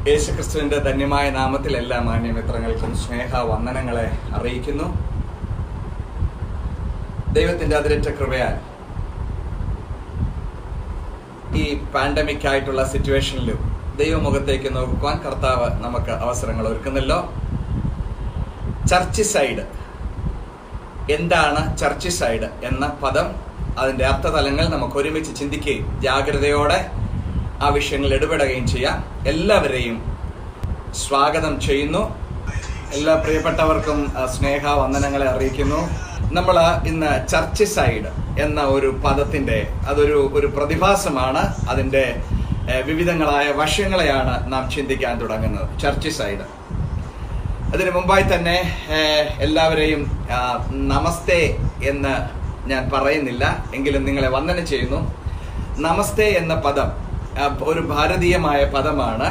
യേശുക്രിസ്തുവിന്റെ ധന്യമായ നാമത്തിൽ എല്ലാ മാന്യമിത്രങ്ങൾക്കും സ്നേഹവന്ദനങ്ങളെ അറിയിക്കുന്നു. ദൈവത്തിന്റെ അതിരറ്റ കൃപയാൽ ഈ പാൻഡമിക് ആയിട്ടുള്ള സിറ്റുവേഷനിലും ദൈവമുഖത്തേക്ക് നോക്കുവാൻ കർത്താവ് നമുക്ക് അവസരങ്ങൾ ഒരുക്കുന്നല്ലോ. ചർച്ചിസൈഡ്, എന്താണ് ചർച്ചിസൈഡ് എന്ന പദം, അതിന്റെ അർത്ഥതലങ്ങൾ നമുക്ക് ഒരുമിച്ച് ചിന്തിക്കുകയും ജാഗ്രതയോടെ ആ വിഷയങ്ങളിൽ ഇടപെടുകയും ചെയ്യാം. എല്ലാവരെയും സ്വാഗതം ചെയ്യുന്നു. എല്ലാ പ്രിയപ്പെട്ടവർക്കും സ്നേഹവന്ദനങ്ങളെ അറിയിക്കുന്നു. നമ്മൾ ഇന്ന് ചർച്ചിസൈഡ് എന്ന ഒരു പദത്തിന്റെ അതൊരു പ്രതിഭാസമാണ്. അതിന്റെ വിവിധങ്ങളായ വശങ്ങളെയാണ് നാം ചിന്തിക്കാൻ തുടങ്ങുന്നത്. ചർച്ചിസൈഡ്. അതിനു മുമ്പായി തന്നെ എല്ലാവരെയും നമസ്തേ എന്ന് ഞാൻ പറയുന്നില്ല, എങ്കിലും നിങ്ങളെ വന്ദനം ചെയ്യുന്നു. നമസ്തേ എന്ന പദം ഒരു ഭാരതീയമായ പദമാണ്.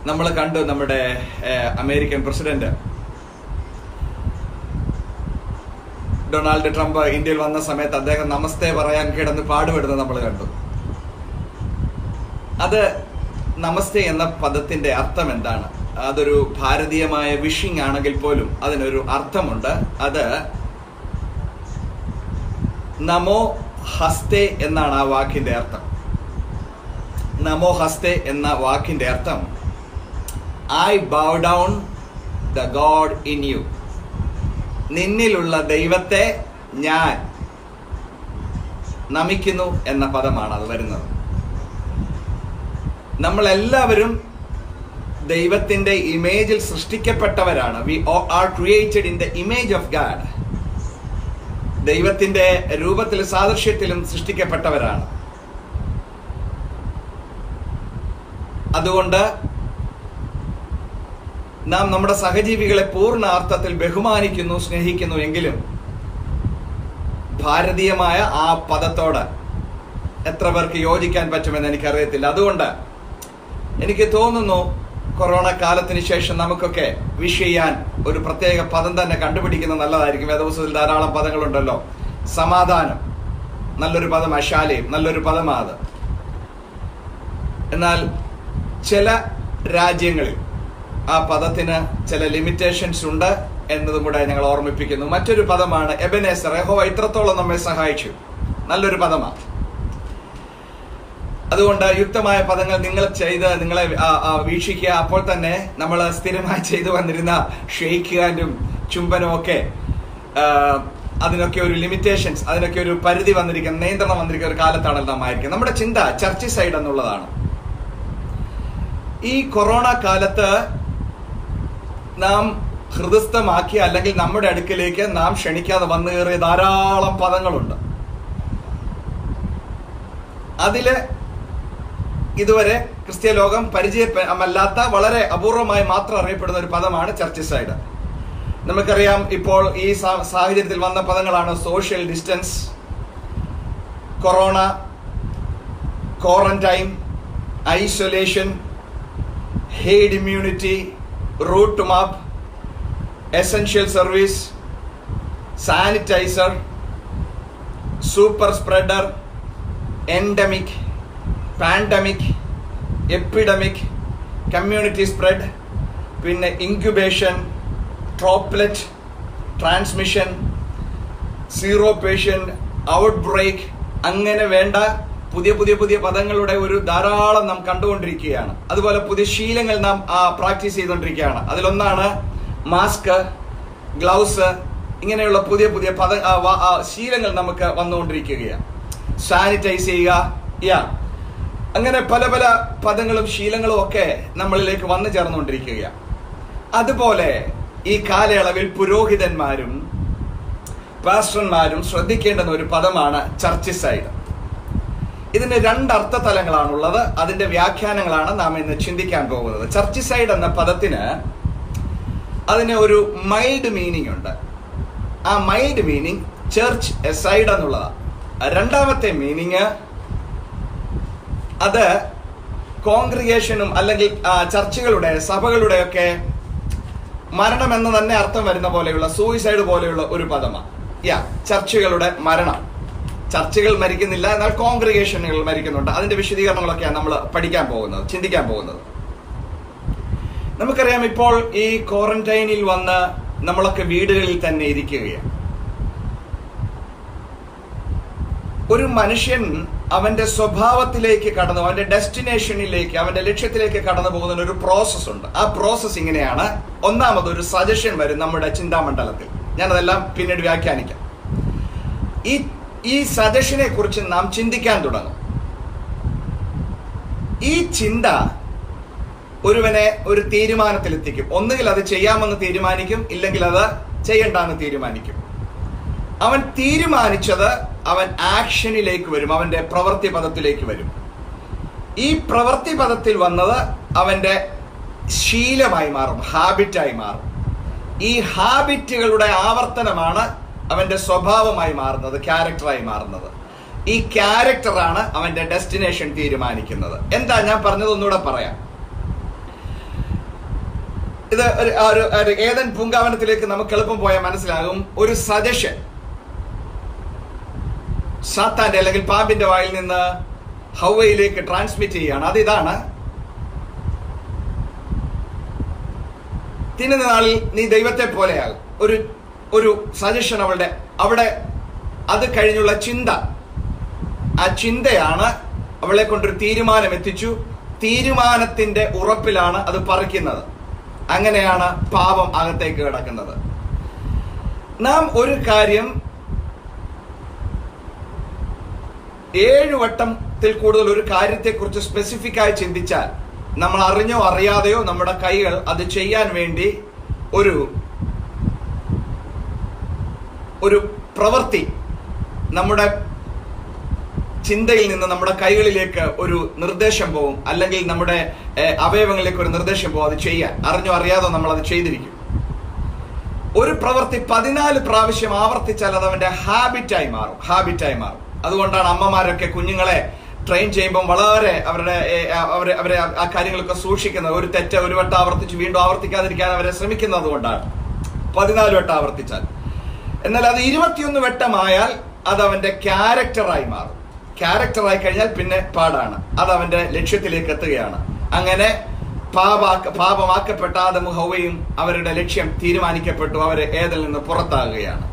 നമ്മൾ കണ്ടു, നമ്മുടെ അമേരിക്കൻ പ്രസിഡന്റ് ഡൊണാൾഡ് ട്രംപ് ഇന്ത്യയിൽ വന്ന സമയത്ത് അദ്ദേഹം നമസ്തേ പറയാൻ കിടന്ന് പാടുപെടുന്നത് നമ്മൾ കണ്ടു. അത് നമസ്തേ എന്ന പദത്തിന്റെ അർത്ഥം എന്താണ്? അതൊരു ഭാരതീയമായ വിഷിംഗ് ആണെങ്കിൽ പോലും അതിനൊരു അർത്ഥമുണ്ട്. അത് നമോ ഹസ്തേ എന്നാണ് ആ വാക്കിന്റെ അർത്ഥം. നമോ ഹസ്തേ എന്ന വാക്കിന്റെ അർത്ഥം I bow down the god in you. നിന്നിലുള്ള ദൈവത്തെ ഞാൻ നമിക്കുന്നു എന്ന പദമാണ് അത് വരുന്നത്. നമ്മളെല്ലാവരും ദൈവത്തിന്റെ ഇമേജിൽ സൃഷ്ടിക്കപ്പെട്ടവരാണ്. We are created in the image of God. ദൈവത്തിന്റെ രൂപത്തിലും സാദൃശ്യത്തിലും സൃഷ്ടിക്കപ്പെട്ടവരാണ്. അതുകൊണ്ട് നാം നമ്മുടെ സഹജീവികളെ പൂർണ്ണ അർത്ഥത്തിൽ ബഹുമാനിക്കുന്നു, സ്നേഹിക്കുന്നു. എങ്കിലും ഭാരതീയമായ ആ പദത്തോട് എത്ര പേർക്ക് യോജിക്കാൻ പറ്റുമെന്ന് എനിക്കറിയത്തില്ല. അതുകൊണ്ട് എനിക്ക് തോന്നുന്നു കൊറോണ കാലത്തിന് ശേഷം നമുക്കൊക്കെ വിഷ് ചെയ്യാൻ ഒരു പ്രത്യേക പദം തന്നെ കണ്ടുപിടിക്കുന്നത് നല്ലതായിരിക്കും. വേദപുസ്തകത്തിൽ ധാരാളം പദങ്ങളുണ്ടല്ലോ. സമാധാനം നല്ലൊരു പദം, അശാലയും നല്ലൊരു പദമാണ് അത്. എന്നാൽ ചില രാജ്യങ്ങളിൽ ആ പദത്തിന് ചില ലിമിറ്റേഷൻസ് ഉണ്ട് എന്നതും കൂടെ ഞങ്ങൾ ഓർമ്മിപ്പിക്കുന്നു. മറ്റൊരു പദമാണ് എബനേസർ. യഹോവ ഇത്രത്തോളം നമ്മെ സഹായിച്ചു, നല്ലൊരു പദമാണ്. അതുകൊണ്ട് യുക്തമായ പദങ്ങൾ നിങ്ങളെ വീക്ഷിക്കുക. അപ്പോൾ തന്നെ നമ്മൾ സ്ഥിരമായി ചെയ്തു വന്നിരുന്ന ഷെയ്ക്ക് ഹാൻഡും ചുംബനും ഒക്കെ അതിനൊക്കെ ഒരു ലിമിറ്റേഷൻസ്, അതിനൊക്കെ ഒരു പരിധി വന്നിരിക്കുന്ന, നിയന്ത്രണം വന്നിരിക്കുന്ന ഒരു കാലത്താണല്ലോ നാം ആയിരിക്കും. നമ്മുടെ ചിന്ത ചർച്ചിസൈഡ് എന്നുള്ളതാണ്. ഈ കൊറോണ കാലത്ത് നാം ഹൃദയസ്ഥമാക്കിയ, അല്ലെങ്കിൽ നമ്മുടെ അടുക്കിലേക്ക് നാം ക്ഷണിക്കാതെ വന്നു കയറിയ ധാരാളം പദങ്ങളുണ്ട്. അതില് ഇതുവരെ ക്രിസ്ത്യ ലോകം പരിചയമല്ലാത്ത, വളരെ അപൂർവമായി മാത്രം അറിയപ്പെടുന്ന ഒരു പദമാണ് ചർച്ചിസൈഡ്. നമുക്കറിയാം, ഇപ്പോൾ ഈ സാഹചര്യത്തിൽ വന്ന പദങ്ങളാണ് social distance, corona, quarantine, isolation, herd immunity, route map, essential service, sanitizer, super spreader, endemic, pandemic, epidemic, community spread, പിന്നെ incubation, droplet transmission, zero patient, outbreak, അങ്ങനെ വേണ്ട പുതിയ പുതിയ പുതിയ പദങ്ങളുടെ ഒരു ധാരാളം നാം കണ്ടുകൊണ്ടിരിക്കുകയാണ്. അതുപോലെ പുതിയ ശീലങ്ങൾ നാം പ്രാക്ടീസ് ചെയ്തുകൊണ്ടിരിക്കുകയാണ്. അതിലൊന്നാണ് മാസ്ക്, ഗ്ലൗസ്, ഇങ്ങനെയുള്ള പുതിയ പുതിയ ശീലങ്ങൾ നമുക്ക് വന്നുകൊണ്ടിരിക്കുകയാണ്. സാനിറ്റൈസ് ചെയ്യുക, അങ്ങനെ പല പല പദങ്ങളും ശീലങ്ങളും ഒക്കെ നമ്മളിലേക്ക് വന്നു ചേർന്നുകൊണ്ടിരിക്കുകയാണ്. അതുപോലെ ഈ കാലയളവിൽ പുരോഹിതന്മാരും പാസ്റ്റർമാരും ശ്രദ്ധിക്കേണ്ടുന്ന ഒരു പദമാണ് ചർച്ചിസൈഡ്. ഇതിന് രണ്ട് അർത്ഥതലങ്ങളാണുള്ളത്. അതിന്റെ വ്യാഖ്യാനങ്ങളാണ് നാം ഇന്ന് ചിന്തിക്കാൻ പോകുന്നത്. ചർച്ചിസൈഡ് എന്ന പദത്തിന് അതിന് ഒരു മൈൽഡ് മീനിങ് ഉണ്ട്. ആ മൈൽഡ് മീനിങ് ചർച്ച് എസൈഡ് എന്നുള്ളതാണ്. രണ്ടാമത്തെ മീനിങ് അത് കോൺഗ്രിഗേഷനും അല്ലെങ്കിൽ ചർച്ചുകളുടെ, സഭകളുടെ ഒക്കെ മരണം എന്ന് തന്നെ അർത്ഥം വരുന്ന പോലെയുള്ള, സൂയിസൈഡ് പോലെയുള്ള ഒരു പദമാണ്. ചർച്ചുകളുടെ മരണം. ചർച്ചുകൾ മരിക്കുന്നില്ല, എന്നാൽ കോൺഗ്രിഗേഷനുകൾ മരിക്കുന്നുണ്ട്. അതിന്റെ വിശദീകരണങ്ങളൊക്കെയാണ് നമ്മൾ പഠിക്കാൻ പോകുന്നത്, ചിന്തിക്കാൻ പോകുന്നത്. നമുക്കറിയാം, ഇപ്പോൾ ഈ ക്വാറന്റൈനിൽ വന്ന് നമ്മളൊക്കെ വീടുകളിൽ തന്നെ ഇരിക്കുകയാണ്. ഒരു മനുഷ്യൻ അവന്റെ സ്വഭാവത്തിലേക്ക് കടന്നു, അവന്റെ ഡെസ്റ്റിനേഷനിലേക്ക്, അവന്റെ ലക്ഷ്യത്തിലേക്ക് കടന്നു പോകുന്ന ഒരു പ്രോസസ് ഉണ്ട്. ആ പ്രോസസ് ഇങ്ങനെയാണ്. ഒന്നാമത് ഒരു സജഷൻ വരും നമ്മുടെ ചിന്താമണ്ഡലത്തിൽ. ഞാനതെല്ലാം പിന്നീട് വ്യാഖ്യാനിക്കാം. ഈ സജഷനെ കുറിച്ച് നാം ചിന്തിക്കാൻ തുടങ്ങും. ഈ ചിന്ത ഒരുവനെ ഒരു തീരുമാനത്തിലെത്തിക്കും. ഒന്നുകിൽ അത് ചെയ്യാമെന്ന് തീരുമാനിക്കും, ഇല്ലെങ്കിൽ അത് ചെയ്യണ്ടെന്ന് തീരുമാനിക്കും. അവൻ തീരുമാനിച്ചത് അവൻ ആക്ഷനിലേക്ക് വരും, അവന്റെ പ്രവൃത്തി പദത്തിലേക്ക് വരും. ഈ പ്രവൃത്തി പദത്തിൽ വന്നത് അവന്റെ ശീലമായി മാറും, ഹാബിറ്റായി മാറും. ഈ ഹാബിറ്റുകളുടെ ആവർത്തനമാണ് അവന്റെ സ്വഭാവമായി മാറുന്നത്, ക്യാരക്ടറായി മാറുന്നത്. ഈ ക്യാരക്ടറാണ് അവന്റെ ഡെസ്റ്റിനേഷൻ തീരുമാനിക്കുന്നത്. എന്താ ഞാൻ പറഞ്ഞത് ഒന്നുകൂടെ പറയാം. ഇത് ഒരു ഏദൻ പൂങ്കാവനത്തിലേക്ക് നമുക്ക് എളുപ്പം പോയാൽ മനസ്സിലാകും. ഒരു സജഷൻ സാത്താന്റെ അല്ലെങ്കിൽ പാമ്പിന്റെ വായിൽ നിന്ന് ഹൗവയിലേക്ക് ട്രാൻസ്മിറ്റ് ചെയ്യുകയാണ്. അതിതാണ്: തിന്നുന്ന നാളിൽ നീ ദൈവത്തെ പോലെയാകും. ഒരു സജഷൻ അവിടെ അത് കഴിഞ്ഞുള്ള ചിന്ത, ആ ചിന്തയാണ് അവളെ കൊണ്ടൊരു തീരുമാനം എത്തിച്ചു. തീരുമാനത്തിന്റെ ഉറപ്പിലാണ് അത് പറിക്കുന്നത്. അങ്ങനെയാണ് പാപം അകത്തേക്ക് കിടക്കുന്നത്. നാം ഒരു കാര്യം 7 വട്ടത്തിൽ കൂടുതൽ ഒരു കാര്യത്തെക്കുറിച്ച് സ്പെസിഫിക് ആയി ചിന്തിച്ചാൽ, നമ്മൾ അറിഞ്ഞോ അറിയാതെയോ നമ്മുടെ കൈകൾ അത് ചെയ്യാൻ വേണ്ടി ഒരു പ്രവൃത്തി നമ്മുടെ ചിന്തയിൽ നിന്ന് നമ്മുടെ കൈകളിലേക്ക് ഒരു നിർദ്ദേശം പോകും, അല്ലെങ്കിൽ നമ്മുടെ അവയവങ്ങളിലേക്ക് ഒരു നിർദ്ദേശം പോകും അത് ചെയ്യാൻ. അറിഞ്ഞോ അറിയാതോ നമ്മൾ അത് ചെയ്തിരിക്കും. ഒരു പ്രവൃത്തി 14 പ്രാവശ്യം ആവർത്തിച്ചാൽ അത് അവന്റെ ഹാബിറ്റായി മാറും. അതുകൊണ്ടാണ് അമ്മമാരൊക്കെ കുഞ്ഞുങ്ങളെ ട്രെയിൻ ചെയ്യുമ്പോൾ വളരെ അവരെ ആ കാര്യങ്ങളൊക്കെ സൂക്ഷിക്കുന്നത്. ഒരു തെറ്റ് ഒരു വട്ടം ആവർത്തിച്ച് വീണ്ടും ആവർത്തിക്കാതിരിക്കാൻ അവരെ ശ്രമിക്കുന്നത് അതുകൊണ്ടാണ്. 14 വട്ടം ആവർത്തിച്ചാൽ. എന്നാൽ അത് 21 വട്ടമായാൽ അത് അവന്റെ ക്യാരക്ടറായി മാറും. ക്യാരക്ടറായി കഴിഞ്ഞാൽ പിന്നെ പാടാണ്, അത് അവന്റെ ലക്ഷ്യത്തിലേക്ക് എത്തുകയാണ്. അങ്ങനെ പാപമാക്കപ്പെട്ട ആദമും ഹൗവയും അവരുടെ ലക്ഷ്യം തീരുമാനിക്കപ്പെട്ടു. അവര് ഏതിൽ നിന്ന് പുറത്താകുകയാണ്.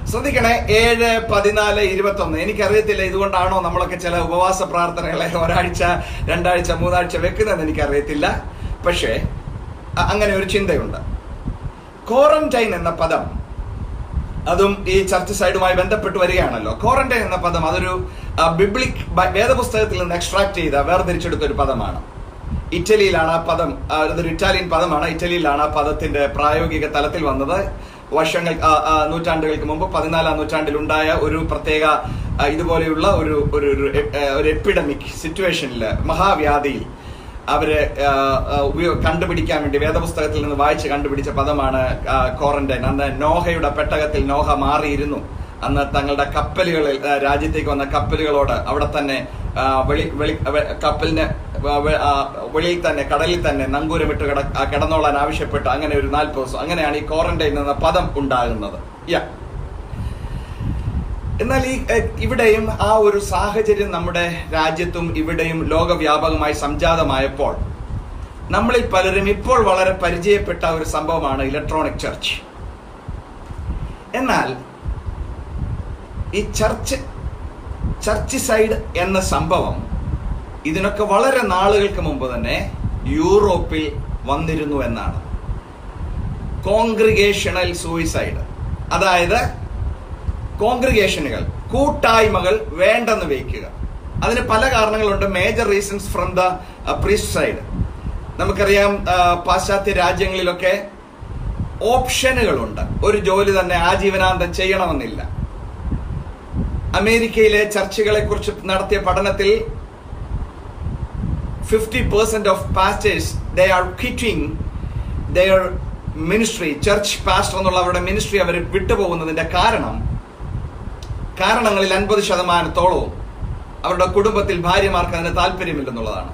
ശ്രദ്ധിക്കണേ, 7, 14, 21. എനിക്കറിയത്തില്ല ഇതുകൊണ്ടാണോ നമ്മളൊക്കെ ചില ഉപവാസ പ്രാർത്ഥനകളെ ഒരാഴ്ച 2 ആഴ്ച 3 ആഴ്ച വെക്കുന്നതെന്ന് എനിക്കറിയത്തില്ല. പക്ഷേ അങ്ങനെ ഒരു ചിന്തയുണ്ട്. ക്വാറന്റൈൻ എന്ന പദം, അതും ഈ ചർച്ച് സൈഡുമായി ബന്ധപ്പെട്ട് വരികയാണല്ലോ. ക്വാറന്റൈൻ എന്ന പദം അതൊരു ബിബ്ലിക് വേദപുസ്തകത്തിൽ നിന്ന് എക്സ്ട്രാക്ട് ചെയ്ത വേർതിരിച്ചെടുത്ത ഒരു പദമാണ്. ഇറ്റലിയിലാണ് ആ പദം, അതൊരു ഇറ്റാലിയൻ പദമാണ്. ഇറ്റലിയിലാണ് ആ പദത്തിന്റെ പ്രായോഗിക തലത്തിൽ വന്നത്. നൂറ്റാണ്ടുകൾക്ക് മുമ്പ് 14-ാം നൂറ്റാണ്ടിൽ ഉണ്ടായ ഒരു പ്രത്യേക ഇതുപോലെയുള്ള ഒരു എപ്പിഡമിക് സിറ്റുവേഷനിൽ, മഹാവ്യാധിയിൽ അവര് കണ്ടുപിടിക്കാൻ വേണ്ടി വേദപുസ്തകത്തിൽ നിന്ന് വായിച്ച് കണ്ടുപിടിച്ച പദമാണ് ക്വാറന്റൈൻ. അന്ന് നോഹയുടെ പെട്ടകത്തിൽ നോഹ മാറിയിരുന്നു. അന്ന് തങ്ങളുടെ കപ്പലുകളിൽ, രാജ്യത്തേക്ക് വന്ന കപ്പലുകളോട് അവിടെ തന്നെ കപ്പലിന് വെളിയിൽ തന്നെ, കടലിൽ തന്നെ നങ്കൂരമിട്ട് കിടന്നോളാൻ ആവശ്യപ്പെട്ട് അങ്ങനെ ഒരു 40 ദിവസം, അങ്ങനെയാണ് ഈ ക്വാറന്റൈൻ എന്ന പദം ഉണ്ടാകുന്നത്. എന്നാൽ ഇവിടെയും ആ ഒരു സാഹചര്യം നമ്മുടെ രാജ്യത്തും ഇവിടെയും ലോകവ്യാപകമായി സംജാതമായപ്പോൾ നമ്മളിൽ പലരും ഇപ്പോൾ വളരെ പരിചയപ്പെട്ട ഒരു സംഭവമാണ് ഇലക്ട്രോണിക് ചർച്ച്. എന്നാൽ ഈ ചർച്ച് സൈഡ് എന്ന സംഭവം ഇതിനൊക്കെ വളരെ നാളുകൾക്ക് മുമ്പ് തന്നെ യൂറോപ്പിൽ വന്നിരുന്നു എന്നാണ്. കോൺഗ്രിഗേഷണൽ സൂയിസൈഡ്, അതായത് കോൺഗ്രിഗേഷനുകൾ, കൂട്ടായ്മകൾ വേണ്ടെന്ന് വയ്ക്കുക. അതിന് പല കാരണങ്ങളുണ്ട്. Major reasons from the priest side. നമുക്കറിയാം, പാശ്ചാത്യ രാജ്യങ്ങളിലൊക്കെ ഓപ്ഷനുകളുണ്ട്. ഒരു ജോലി തന്നെ ആജീവനാന്തം ചെയ്യണമെന്നില്ല. അമേരിക്കയിലെ ചർച്ചുകളെ കുറിച്ച് നടത്തിയ പഠനത്തിൽ 50% of pastors, they are quitting their ministry. Church pastor എന്നുള്ള അവരുടെ മിനിസ്ട്രി അവർ വിട്ടുപോകുന്നതിന്റെ കാരണങ്ങളിൽ 50% അവരുടെ കുടുംബത്തിൽ ഭാര്യമാർക്ക് അതിന് താല്പര്യമില്ലെന്നുള്ളതാണ്.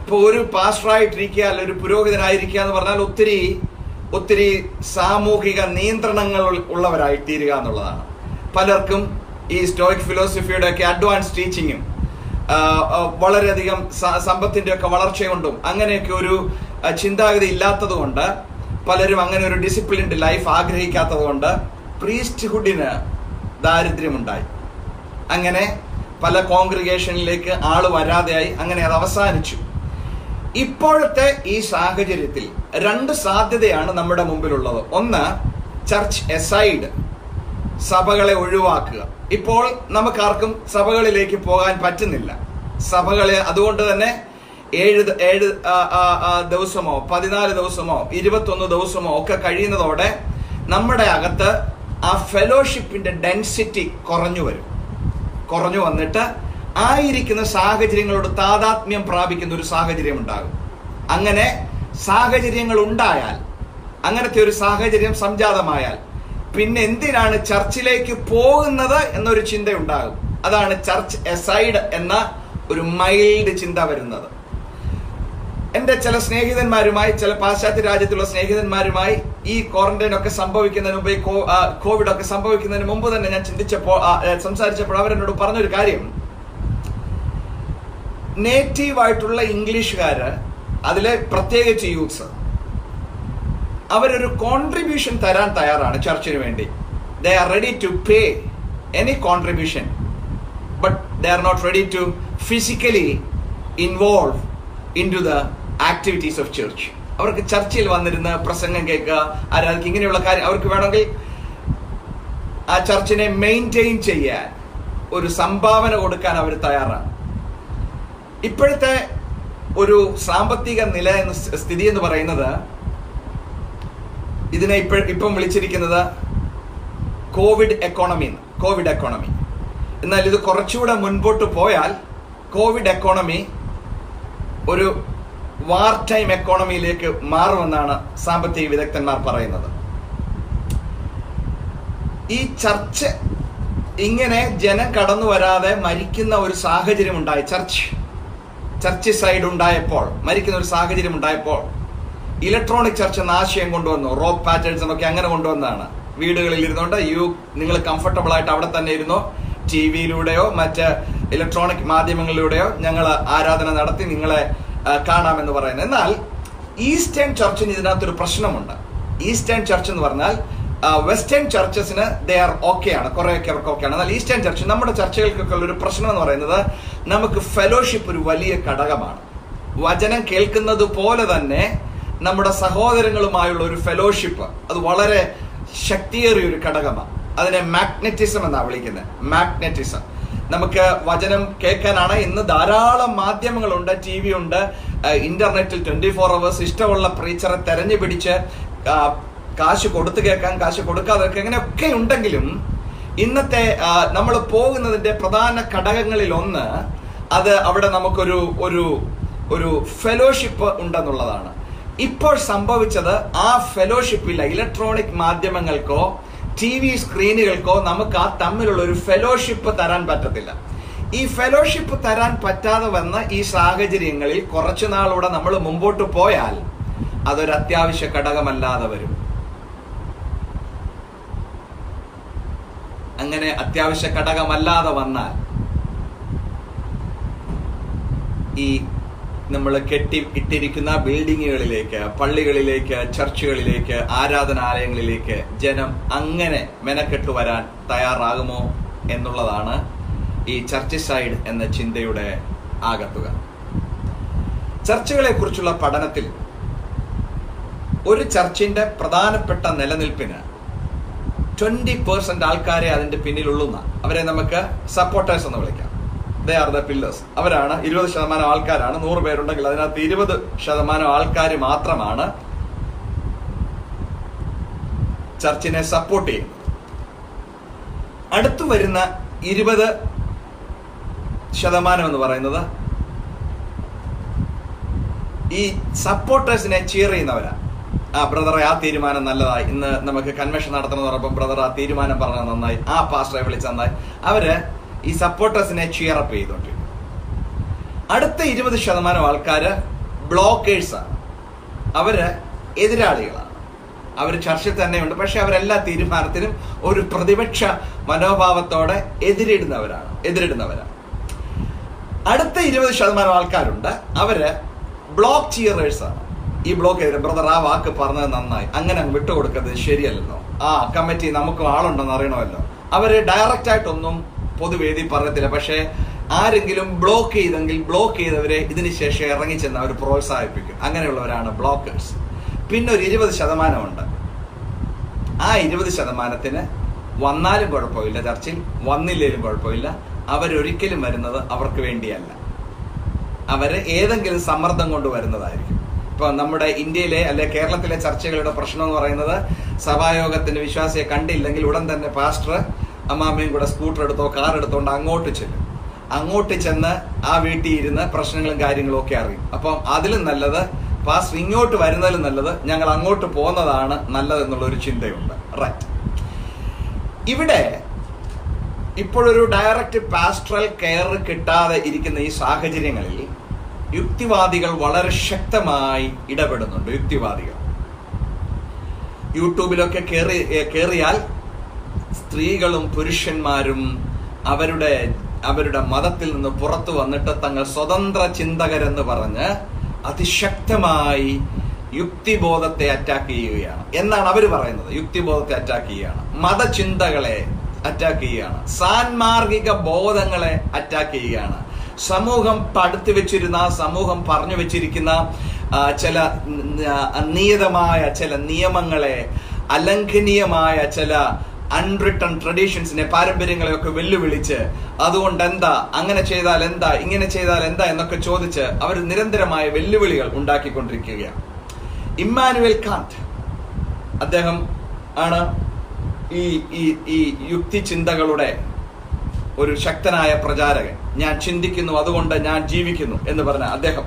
ഇപ്പൊ ഒരു പാസ്റ്ററായിട്ടിരിക്കുക, അല്ല ഒരു പുരോഹിതനായിരിക്കുക എന്ന് പറഞ്ഞാൽ ഒത്തിരി സാമൂഹിക നിയന്ത്രണങ്ങൾ ഉള്ളവരായി തീരുക എന്നുള്ളതാണ്. പലർക്കും ഈ സ്റ്റോയിക് ഫിലോസഫിയുടെ ഒക്കെ അഡ്വാൻസ് ടീച്ചിങ്ങും വളരെയധികം സമ്പത്തിന്റെ ഒക്കെ വളർച്ചയുണ്ടും അങ്ങനെയൊക്കെ ഒരു ചിന്താഗതി ഇല്ലാത്തത് കൊണ്ട്, പലരും അങ്ങനെ ഒരു ഡിസിപ്ലിൻഡ് ലൈഫ് ആഗ്രഹിക്കാത്തത് കൊണ്ട് പ്രീസ്റ്റ്ഹുഡിന് ദാരിദ്ര്യമുണ്ടായി. അങ്ങനെ പല കോൺഗ്രിഗേഷനിലേക്ക് ആള് വരാതെയായി. അങ്ങനെ അത് അവസാനിച്ചു. ഇപ്പോഴത്തെ ഈ സാഹചര്യത്തിൽ 2 സാധ്യതയാണ് നമ്മുടെ മുമ്പിലുള്ളത്. ഒന്ന്, ചർച്ച് എസൈഡ്, സഭകളെ ഒഴിവാക്കുക. ഇപ്പോൾ നമുക്കാർക്കും സഭകളിലേക്ക് പോകാൻ പറ്റുന്നില്ല. സഭകളെ അതുകൊണ്ട് തന്നെ 7 ദിവസമോ 14 ദിവസമോ 21 ദിവസമോ ഒക്കെ കഴിയുന്നതോടെ നമ്മുടെ അകത്ത് ആ ഫെലോഷിപ്പിന്റെ ഡെൻസിറ്റി കുറഞ്ഞു വന്നിട്ട് ആയിരിക്കുന്ന സാഹചര്യങ്ങളോട് താതാത്മ്യം പ്രാപിക്കുന്ന ഒരു സാഹചര്യം ഉണ്ടാകും. അങ്ങനെ സാഹചര്യങ്ങൾ ഉണ്ടായാൽ, അങ്ങനത്തെ ഒരു സാഹചര്യം സംജാതമായാൽ പിന്നെ എന്തിനാണ് ചർച്ചിലേക്ക് പോകുന്നത് എന്നൊരു ചിന്ത ഉണ്ടാകും. അതാണ് ചർച്ച് എസൈഡ് എന്ന ഒരു മൈൽഡ് ചിന്ത വരുന്നത്. എന്റെ ചില സ്നേഹിതന്മാരുമായി, ചില പാശ്ചാത്യ രാജ്യത്തുള്ള സ്നേഹിതന്മാരുമായി ഈ ക്വാറന്റൈൻ ഒക്കെ സംഭവിക്കുന്നതിന് മുമ്പ്, കോവിഡ് ഒക്കെ സംഭവിക്കുന്നതിന് മുമ്പ് തന്നെ ഞാൻ സംസാരിച്ചപ്പോൾ അവരെന്നോട് പറഞ്ഞൊരു കാര്യം, നേറ്റീവായിട്ടുള്ള ഇംഗ്ലീഷുകാര്, അതിലെ പ്രത്യേകിച്ച് യൂത്ത്സ്, അവരൊരു കോൺട്രിബ്യൂഷൻ തരാൻ തയ്യാറാണ് ചർച്ചിന് വേണ്ടി. They are ready to pay any contribution, but they are not ready to physically involve in to the activities of church. അവർക്ക് ചർച്ചിൽ വന്നിരുന്ന് പ്രസംഗം കേൾക്കുക, ആരാധിക്കുക, ഇങ്ങനെയുള്ള കാര്യം അവർക്ക് വേണമെങ്കിൽ ആ ചർച്ചിനെ മെയിൻറ്റെയിൻ ചെയ്യാൻ ഒരു സംഭാവന കൊടുക്കാൻ അവർ തയ്യാറാണ്. ഇപ്പോഴത്തെ ഒരു സാമ്പത്തിക നില സ്ഥിതി എന്ന് പറയുന്നത്, ഇതിനെ ഇപ്പം വിളിച്ചിരിക്കുന്നത് കോവിഡ് എക്കോണമി. എന്നാൽ ഇത് കുറച്ചുകൂടെ മുൻപോട്ട് പോയാൽ കോവിഡ് എക്കോണമി ഒരു വാർ ടൈം എക്കോണമിയിലേക്ക് മാറുമെന്നാണ് സാമ്പത്തിക വിദഗ്ധന്മാർ പറയുന്നത്. ഈ ചർച്ച് ഇങ്ങനെ ജനം കടന്നു വരാതെ മരിക്കുന്ന ഒരു സാഹചര്യം ഉണ്ടായി, ചർച്ച് സൈഡ് ഉണ്ടായപ്പോൾ, മരിക്കുന്ന ഒരു സാഹചര്യം ഉണ്ടായപ്പോൾ ഇലക്ട്രോണിക് ചർച്ച് എന്ന ആശയം കൊണ്ടുവന്നു. റോപ്പ് പാറ്റേൺസ് എന്നൊക്കെ അങ്ങനെ കൊണ്ടുവന്നതാണ്. വീടുകളിൽ ഇരുന്നുകൊണ്ട് നിങ്ങൾ കംഫർട്ടബിൾ ആയിട്ട് അവിടെ തന്നെ ഇരുന്നോ, ടിവിയിലൂടെയോ മറ്റ് ഇലക്ട്രോണിക് മാധ്യമങ്ങളിലൂടെയോ ഞങ്ങൾ ആരാധന നടത്തി നിങ്ങളെ കാണാമെന്ന് പറയുന്നത്. എന്നാൽ ഈസ്റ്റേൺ ചർച്ചിന് ഇതിനകത്തൊരു പ്രശ്നമുണ്ട്. ഈസ്റ്റേൺ ചർച്ച് എന്ന് പറഞ്ഞാൽ വെസ്റ്റേൺ ചർച്ചസിന് ദേ ആർ ഓക്കെ ആണ്, കുറെയൊക്കെ അവർക്ക് ഓക്കെ ആണ്. എന്നാൽ ഈസ്റ്റേൺ ചർച്ച്, നമ്മുടെ ചർച്ചകൾക്കൊക്കെ ഉള്ളൊരു പ്രശ്നം എന്ന് പറയുന്നത്, നമുക്ക് ഫെലോഷിപ്പ് ഒരു വലിയ ഘടകമാണ്. വചനം കേൾക്കുന്നത് പോലെ തന്നെ നമ്മുടെ സഹോദരങ്ങളുമായുള്ള ഒരു ഫെലോഷിപ്പ്, അത് വളരെ ശക്തിയേറിയ ഒരു ഘടകമാണ്. അതിനെ മാഗ്നറ്റിസം എന്നാണ് വിളിക്കുന്നത്. മാഗ്നറ്റിസം. നമുക്ക് വചനം കേൾക്കാനാണ് ഇന്ന് ധാരാളം മാധ്യമങ്ങളുണ്ട്, TV ഉണ്ട്, ഇന്റർനെറ്റിൽ 24 hours ഇഷ്ടമുള്ള പ്രീച്ചറെ തെരഞ്ഞു പിടിച്ച് കാശ് കൊടുത്ത് കേൾക്കാൻ, കാശ് കൊടുക്കാതെ അങ്ങനെയൊക്കെ ഉണ്ടെങ്കിലും ഇന്നത്തെ നമ്മൾ പോകുന്നതിന്റെ പ്രധാന ഘടകങ്ങളിൽ ഒന്ന് അത് അവിടെ നമുക്കൊരു ഒരു ഫെലോഷിപ്പ് ഉണ്ടെന്നുള്ളതാണ്. ഇപ്പോൾ സംഭവിച്ചത് ആ ഫെലോഷിപ്പില്ല. ഇലക്ട്രോണിക് മാധ്യമങ്ങൾക്കോ TV സ്ക്രീനുകൾക്കോ നമുക്ക് ആ തമ്മിലുള്ള ഒരു ഫെലോഷിപ്പ് തരാൻ പറ്റത്തില്ല. ഈ ഫെലോഷിപ്പ് തരാൻ പറ്റാതെ വന്ന ഈ സാഹചര്യങ്ങളിൽ കുറച്ചു നാളൂടെ നമ്മൾ മുമ്പോട്ട് പോയാൽ അതൊരു അത്യാവശ്യ ഘടകമല്ലാതെ വരും. അങ്ങനെ അത്യാവശ്യ ഘടകമല്ലാതെ വന്നാൽ ഈ നമ്മൾ ഇട്ടിരിക്കുന്ന ബിൽഡിങ്ങുകളിലേക്ക്, പള്ളികളിലേക്ക്, ചർച്ചുകളിലേക്ക്, ആരാധനാലയങ്ങളിലേക്ക് ജനം അങ്ങനെ മെനക്കെട്ടു വരാൻ തയ്യാറാകുമോ എന്നുള്ളതാണ് ഈ ചർച്ച് സൈഡ് എന്ന ചിന്തയുടെ ആകത്തുക. ചർച്ചുകളെ കുറിച്ചുള്ള പഠനത്തിൽ ഒരു ചർച്ചിന്റെ പ്രധാനപ്പെട്ട നിലനിൽപ്പിന് 20% ആൾക്കാരെ അതിന്റെ പിന്നിലുള്ളുന്ന, അവരെ നമുക്ക് സപ്പോർട്ടേഴ്സ് എന്ന് വിളിക്കാം. They are the pillars. അവരാണ് 20% ആൾക്കാരാണ്. 100 പേരുണ്ടെങ്കിൽ അതിനകത്ത് 20% ആൾക്കാർ മാത്രമാണ് ചർച്ചിനെ സപ്പോർട്ട് ചെയ്യുന്നത്. അടുത്തു വരുന്ന 20% എന്ന് പറയുന്നത് ഈ സപ്പോർട്ടേഴ്സിനെ ചിയർ ചെയ്യുന്നവരാ. ബ്രദറെ ആ തീരുമാനം നല്ലതായി, ഇന്ന് നമുക്ക് കൺവെൻഷൻ നടത്തണമെന്ന് പറഞ്ഞപ്പോൾ ബ്രദർ ആ തീരുമാനം പറഞ്ഞത് നന്നായി, ആ പാസ്റ്ററെ വിളിച്ച് നന്നായി. അവര് ഈ സപ്പോർട്ടേഴ്സിനെ ചിയറപ്പ് ചെയ്തോണ്ടിരിക്കും. അടുത്ത 20% ആൾക്കാര് ബ്ലോക്കേഴ്സാണ്. അവര് എതിരാളികളാണ്. അവർ ചർച്ചിൽ തന്നെയുണ്ട്, പക്ഷെ അവരെല്ലാ തീരുമാനത്തിനും ഒരു പ്രതിപക്ഷ മനോഭാവത്തോടെ എതിരിടുന്നവരാണ്. അടുത്ത 20% ആൾക്കാരുണ്ട്, അവര് ബ്ലോക്ക് ചിയറേഴ്സാണ്. ഈ ബ്ലോക്ക് ചെയ്ത് ബ്രദർ ആ വാക്ക് പറഞ്ഞത് നന്നായി, അങ്ങനെ വിട്ടുകൊടുക്കുന്നത് ശരിയല്ലല്ലോ, ആ കമ്മിറ്റി നമുക്കും ആളുണ്ടെന്ന് അറിയണമല്ലോ. അവര് ഡയറക്റ്റ് ആയിട്ടൊന്നും പൊതുവേദി പറയത്തില്ല, പക്ഷേ ആരെങ്കിലും ബ്ലോക്ക് ചെയ്തെങ്കിൽ ബ്ലോക്ക് ചെയ്തവരെ ഇതിന് ശേഷം ഇറങ്ങിച്ചെന്ന് അവർ പ്രോത്സാഹിപ്പിക്കും. അങ്ങനെയുള്ളവരാണ് ബ്ലോക്കേഴ്സ്. പിന്നെ ഒരു 20% ഉണ്ട്. ആ 20% വന്നാലും കുഴപ്പമില്ല ചർച്ചിൽ, വന്നില്ലേലും കുഴപ്പമില്ല. അവരൊരിക്കലും വരുന്നത് അവർക്ക് വേണ്ടിയല്ല, അവര് ഏതെങ്കിലും സമ്മർദ്ദം കൊണ്ട് വരുന്നതായിരിക്കും. ഇപ്പൊ നമ്മുടെ ഇന്ത്യയിലെ അല്ലെ കേരളത്തിലെ ചർച്ചകളുടെ പ്രശ്നം എന്ന് പറയുന്നത്, സഭായോഗത്തിന് വിശ്വാസിയെ കണ്ടില്ലെങ്കിൽ ഉടൻ തന്നെ പാസ്റ്റർ അമ്മാമ്മയും കൂടെ സ്കൂട്ടർ എടുത്തോ കാർ എടുത്തോണ്ട് അങ്ങോട്ട് ചെല്ലും. അങ്ങോട്ട് ചെന്ന് ആ വീട്ടിൽ ഇരുന്ന് പ്രശ്നങ്ങളും കാര്യങ്ങളും ഒക്കെ അറിയും. അപ്പം അതിലും നല്ലത് പാസ്റ്റർ ഇങ്ങോട്ട് വരുന്നതിലും നല്ലത് ഞങ്ങൾ അങ്ങോട്ട് പോകുന്നതാണ് നല്ലതെന്നുള്ളൊരു ചിന്തയുണ്ട്. റൈറ്റ്. ഇവിടെ ഇപ്പോഴൊരു ഡയറക്റ്റ് പാസ്റ്ററൽ കെയർ കിട്ടാതെ ഇരിക്കുന്ന ഈ സാഹചര്യങ്ങളിൽ യുക്തിവാദികൾ വളരെ ശക്തമായി ഇടപെടുന്നുണ്ട്. യുക്തിവാദികൾ യൂട്യൂബിലൊക്കെ കയറിയാൽ സ്ത്രീകളും പുരുഷന്മാരും അവരുടെ മതത്തിൽ നിന്ന് പുറത്തു വന്നിട്ട് തങ്ങൾ സ്വതന്ത്ര ചിന്തകരെന്ന് പറഞ്ഞ് അതിശക്തമായി യുക്തിബോധത്തെ അറ്റാക്ക് ചെയ്യുകയാണ് എന്നാണ് അവർ പറയുന്നത്. യുക്തിബോധത്തെ അറ്റാക്ക് ചെയ്യുകയാണ്, മതചിന്തകളെ അറ്റാക്ക് ചെയ്യുകയാണ്, സാൻമാർഗിക ബോധങ്ങളെ അറ്റാക്ക് ചെയ്യുകയാണ്. സമൂഹം പടുത്തു വെച്ചിരുന്ന, സമൂഹം പറഞ്ഞു വെച്ചിരിക്കുന്ന ചില നിയതമായ ചില നിയമങ്ങളെ, അലംഘനീയമായ ചില അൺറിട്ടൺ ട്രഡീഷൻസിനെ, പാരമ്പര്യങ്ങളെയൊക്കെ വെല്ലുവിളിച്ച് അതുകൊണ്ട് എന്താ, അങ്ങനെ ചെയ്താൽ എന്താ, ഇങ്ങനെ ചെയ്താൽ എന്താ എന്നൊക്കെ ചോദിച്ച് അവർ നിരന്തരമായ വെല്ലുവിളികൾ ഉണ്ടാക്കിക്കൊണ്ടിരിക്കുകയാണ്. ഇമ്മാനുവേൽ കാന്റ്, അദ്ദേഹം ആണ് ഈ യുക്തി ചിന്തകളുടെ ഒരു ശക്തനായ പ്രചാരകൻ. ഞാൻ ചിന്തിക്കുന്നു അതുകൊണ്ട് ഞാൻ ജീവിക്കുന്നു എന്ന് പറഞ്ഞ അദ്ദേഹം.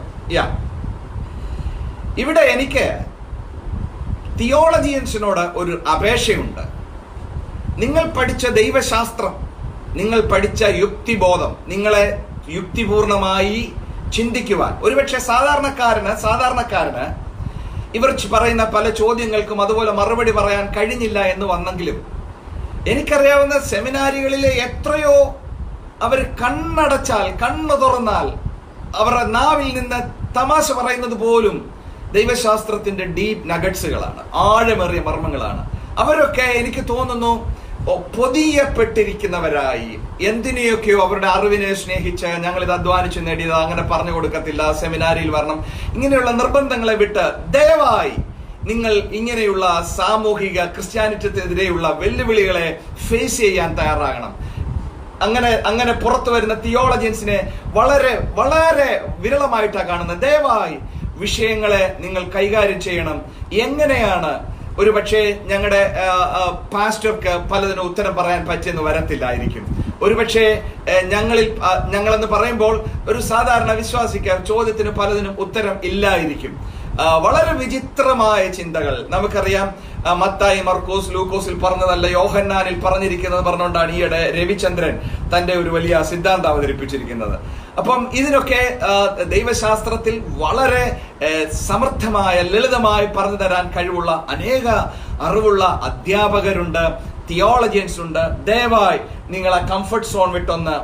ഇവിടെ എനിക്ക് തിയോളജിയൻസിനോട് ഒരു അപേക്ഷയുണ്ട്. നിങ്ങൾ പഠിച്ച ദൈവശാസ്ത്രം, നിങ്ങൾ പഠിച്ച യുക്തിബോധം നിങ്ങളെ യുക്തിപൂർണമായി ചിന്തിക്കുവാൻ, ഒരുപക്ഷെ സാധാരണക്കാരന് ഇവർ പറയുന്ന പല ചോദ്യങ്ങൾക്കും അതുപോലെ മറുപടി പറയാൻ കഴിഞ്ഞില്ല എന്ന് വന്നെങ്കിലും, എനിക്കറിയാവുന്ന സെമിനാരികളിലെ എത്രയോ അവർ കണ്ണടച്ചാൽ, കണ്ണു തുറന്നാൽ അവരുടെ നാവിൽ നിന്ന് തമാശ പറയുന്നത് പോലും ദൈവശാസ്ത്രത്തിന്റെ ഡീപ് നഗറ്റ്സുകളാണ്, ആഴമേറിയ മർമ്മങ്ങളാണ്. അവരൊക്കെ എനിക്ക് തോന്നുന്നു പൊതിയപ്പെട്ടിരിക്കുന്നവരായി എന്തിനെയൊക്കെയോ അവരുടെ അറിവിനെ സ്നേഹിച്ച് ഞങ്ങളിത് അധ്വാനിച്ച് നേടിയത്, അങ്ങനെ പറഞ്ഞു കൊടുക്കത്തില്ല, സെമിനാരിയിൽ വരണം, ഇങ്ങനെയുള്ള നിർബന്ധങ്ങളെ വിട്ട് ദയവായി നിങ്ങൾ ഇങ്ങനെയുള്ള സാമൂഹിക ക്രിസ്ത്യാനിറ്റിക്കെതിരെയുള്ള വെല്ലുവിളികളെ ഫേസ് ചെയ്യാൻ തയ്യാറാകണം. അങ്ങനെ പുറത്തു വരുന്ന തിയോളജിയൻസിനെ വളരെ വളരെ വിരളമായിട്ടാണ് കാണുന്നത്. ദയവായി വിഷയങ്ങളെ നിങ്ങൾ കൈകാര്യം ചെയ്യണം. എങ്ങനെയാണ്, ഒരുപക്ഷെ ഞങ്ങളുടെ പാസ്റ്റർക്ക് പലതിനും ഉത്തരം പറയാൻ പറ്റിയെന്ന് വരത്തില്ലായിരിക്കും. ഒരുപക്ഷെ ഞങ്ങളെന്ന് പറയുമ്പോൾ ഒരു സാധാരണ വിശ്വാസിക്ക് ചോദ്യത്തിന് പലതിനും ഉത്തരം ഇല്ലായിരിക്കും. വളരെ വിചിത്രമായ ചിന്തകൾ നമുക്കറിയാം. മത്തായി, മർക്കോസ്, ലൂക്കോസിൽ പറഞ്ഞതല്ല യോഹന്നാനിൽ പറഞ്ഞിരിക്കുന്നത് പറഞ്ഞുകൊണ്ടാണ് ഈയിടെ രവിചന്ദ്രൻ തന്റെ ഒരു വലിയ സിദ്ധാന്തം അവതരിപ്പിച്ചിരിക്കുന്നത്. അപ്പം ഇതിനൊക്കെ ദൈവശാസ്ത്രത്തിൽ വളരെ സമർത്ഥമായ, ലളിതമായി പറഞ്ഞു തരാൻ കഴിവുള്ള അനേക അറിവുള്ള അധ്യാപകരുണ്ട്, തിയോളജിയൻസ് ഉണ്ട്. ദയവായി നിങ്ങൾ ആ കംഫർട്ട് സോൺ വിട്ടൊന്ന്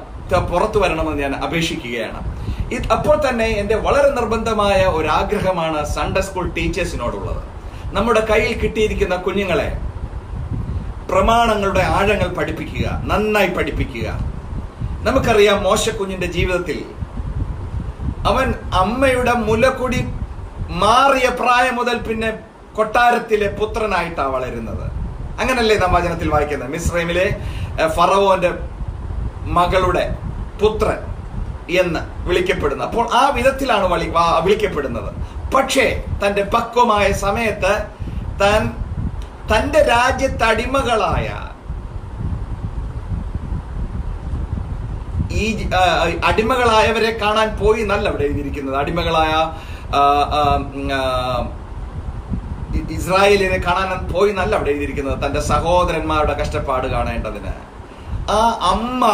പുറത്തു വരണമെന്ന് ഞാൻ അപേക്ഷിക്കുകയാണ്. അപ്പോൾ തന്നെ എൻ്റെ വളരെ നിർബന്ധമായ ഒരാഗ്രഹമാണ് സൺഡേ സ്കൂൾ ടീച്ചേഴ്സിനോടുള്ളത്. നമ്മുടെ കയ്യിൽ കിട്ടിയിരിക്കുന്ന കുഞ്ഞുങ്ങളെ പ്രമാണങ്ങളുടെ ആഴങ്ങൾ പഠിപ്പിക്കുക, നന്നായി പഠിപ്പിക്കുക. നമുക്കറിയാം മോശക്കുഞ്ഞിന്റെ ജീവിതത്തിൽ അവൻ അമ്മയുടെ മുലക്കുടി മാറിയ പ്രായം മുതൽ പിന്നെ കൊട്ടാരത്തിലെ പുത്രനായിട്ടാണ് വളരുന്നത്. അങ്ങനല്ലേ നാം വചനത്തിൽ വായിക്കുന്നത്, മിസ്രൈമിലെ ഫറവോന്റെ മകളുടെ പുത്രൻ എന്ന് വിളിക്കപ്പെടുന്നത്. അപ്പോൾ ആ വിധത്തിലാണ് വിളിക്കപ്പെടുന്നത്. പക്ഷേ തന്റെ പക്വമായ സമയത്ത് തന്റെ രാജ്യത്ത് അടിമകളായവരെ കാണാൻ പോയി എന്നല്ല അവിടെ എഴുതിയിരിക്കുന്നത്. അടിമകളായ ഇസ്രായേലിനെ കാണാൻ പോയി എന്നല്ല അവിടെ എഴുതിയിരിക്കുന്നത്. തന്റെ സഹോദരന്മാരുടെ കഷ്ടപ്പാട് കാണേണ്ടതിന് ആ അമ്മ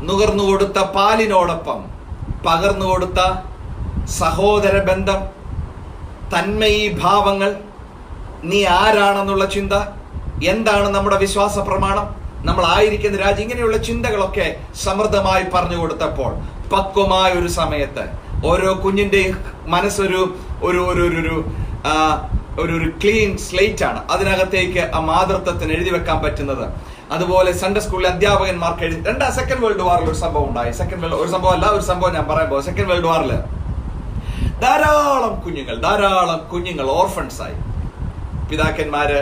നുകർന്നു കൊടുത്ത പാലിനോടൊപ്പം പകർന്നു കൊടുത്ത സഹോദര ബന്ധം, തന്മയീ ഭാവങ്ങൾ, നീ ആരാണെന്നുള്ള ചിന്ത, എന്താണ് നമ്മുടെ വിശ്വാസ പ്രമാണം, നമ്മളായിരിക്കുന്ന രാജ്യം, ഇങ്ങനെയുള്ള ചിന്തകളൊക്കെ സമൃദ്ധമായി പറഞ്ഞു കൊടുത്തപ്പോൾ പക്വമായ ഒരു സമയത്ത് ഓരോ കുഞ്ഞിന്റെയും മനസ്സൊരു ഒരു ഒരു ഒരു ഒരു ക്ലീൻ സ്ലേറ്റ് ആണ്. അതിനകത്തേക്ക് ആ മാതൃത്വത്തിന് എഴുതി വെക്കാൻ പറ്റുന്നത്. അതുപോലെ സൺഡേ സ്കൂളിലെ അധ്യാപകന്മാർക്ക് സെക്കൻഡ് വേൾഡ് വാറിൽ ഒരു സംഭവം ഉണ്ടായി. ഒരു സംഭവം ഞാൻ പറയാൻ പോകും. സെക്കൻഡ് വേൾഡ് വാറിൽ ധാരാളം കുഞ്ഞുങ്ങൾ ഓർഫൻസ് ആയി. പിതാക്കന്മാര്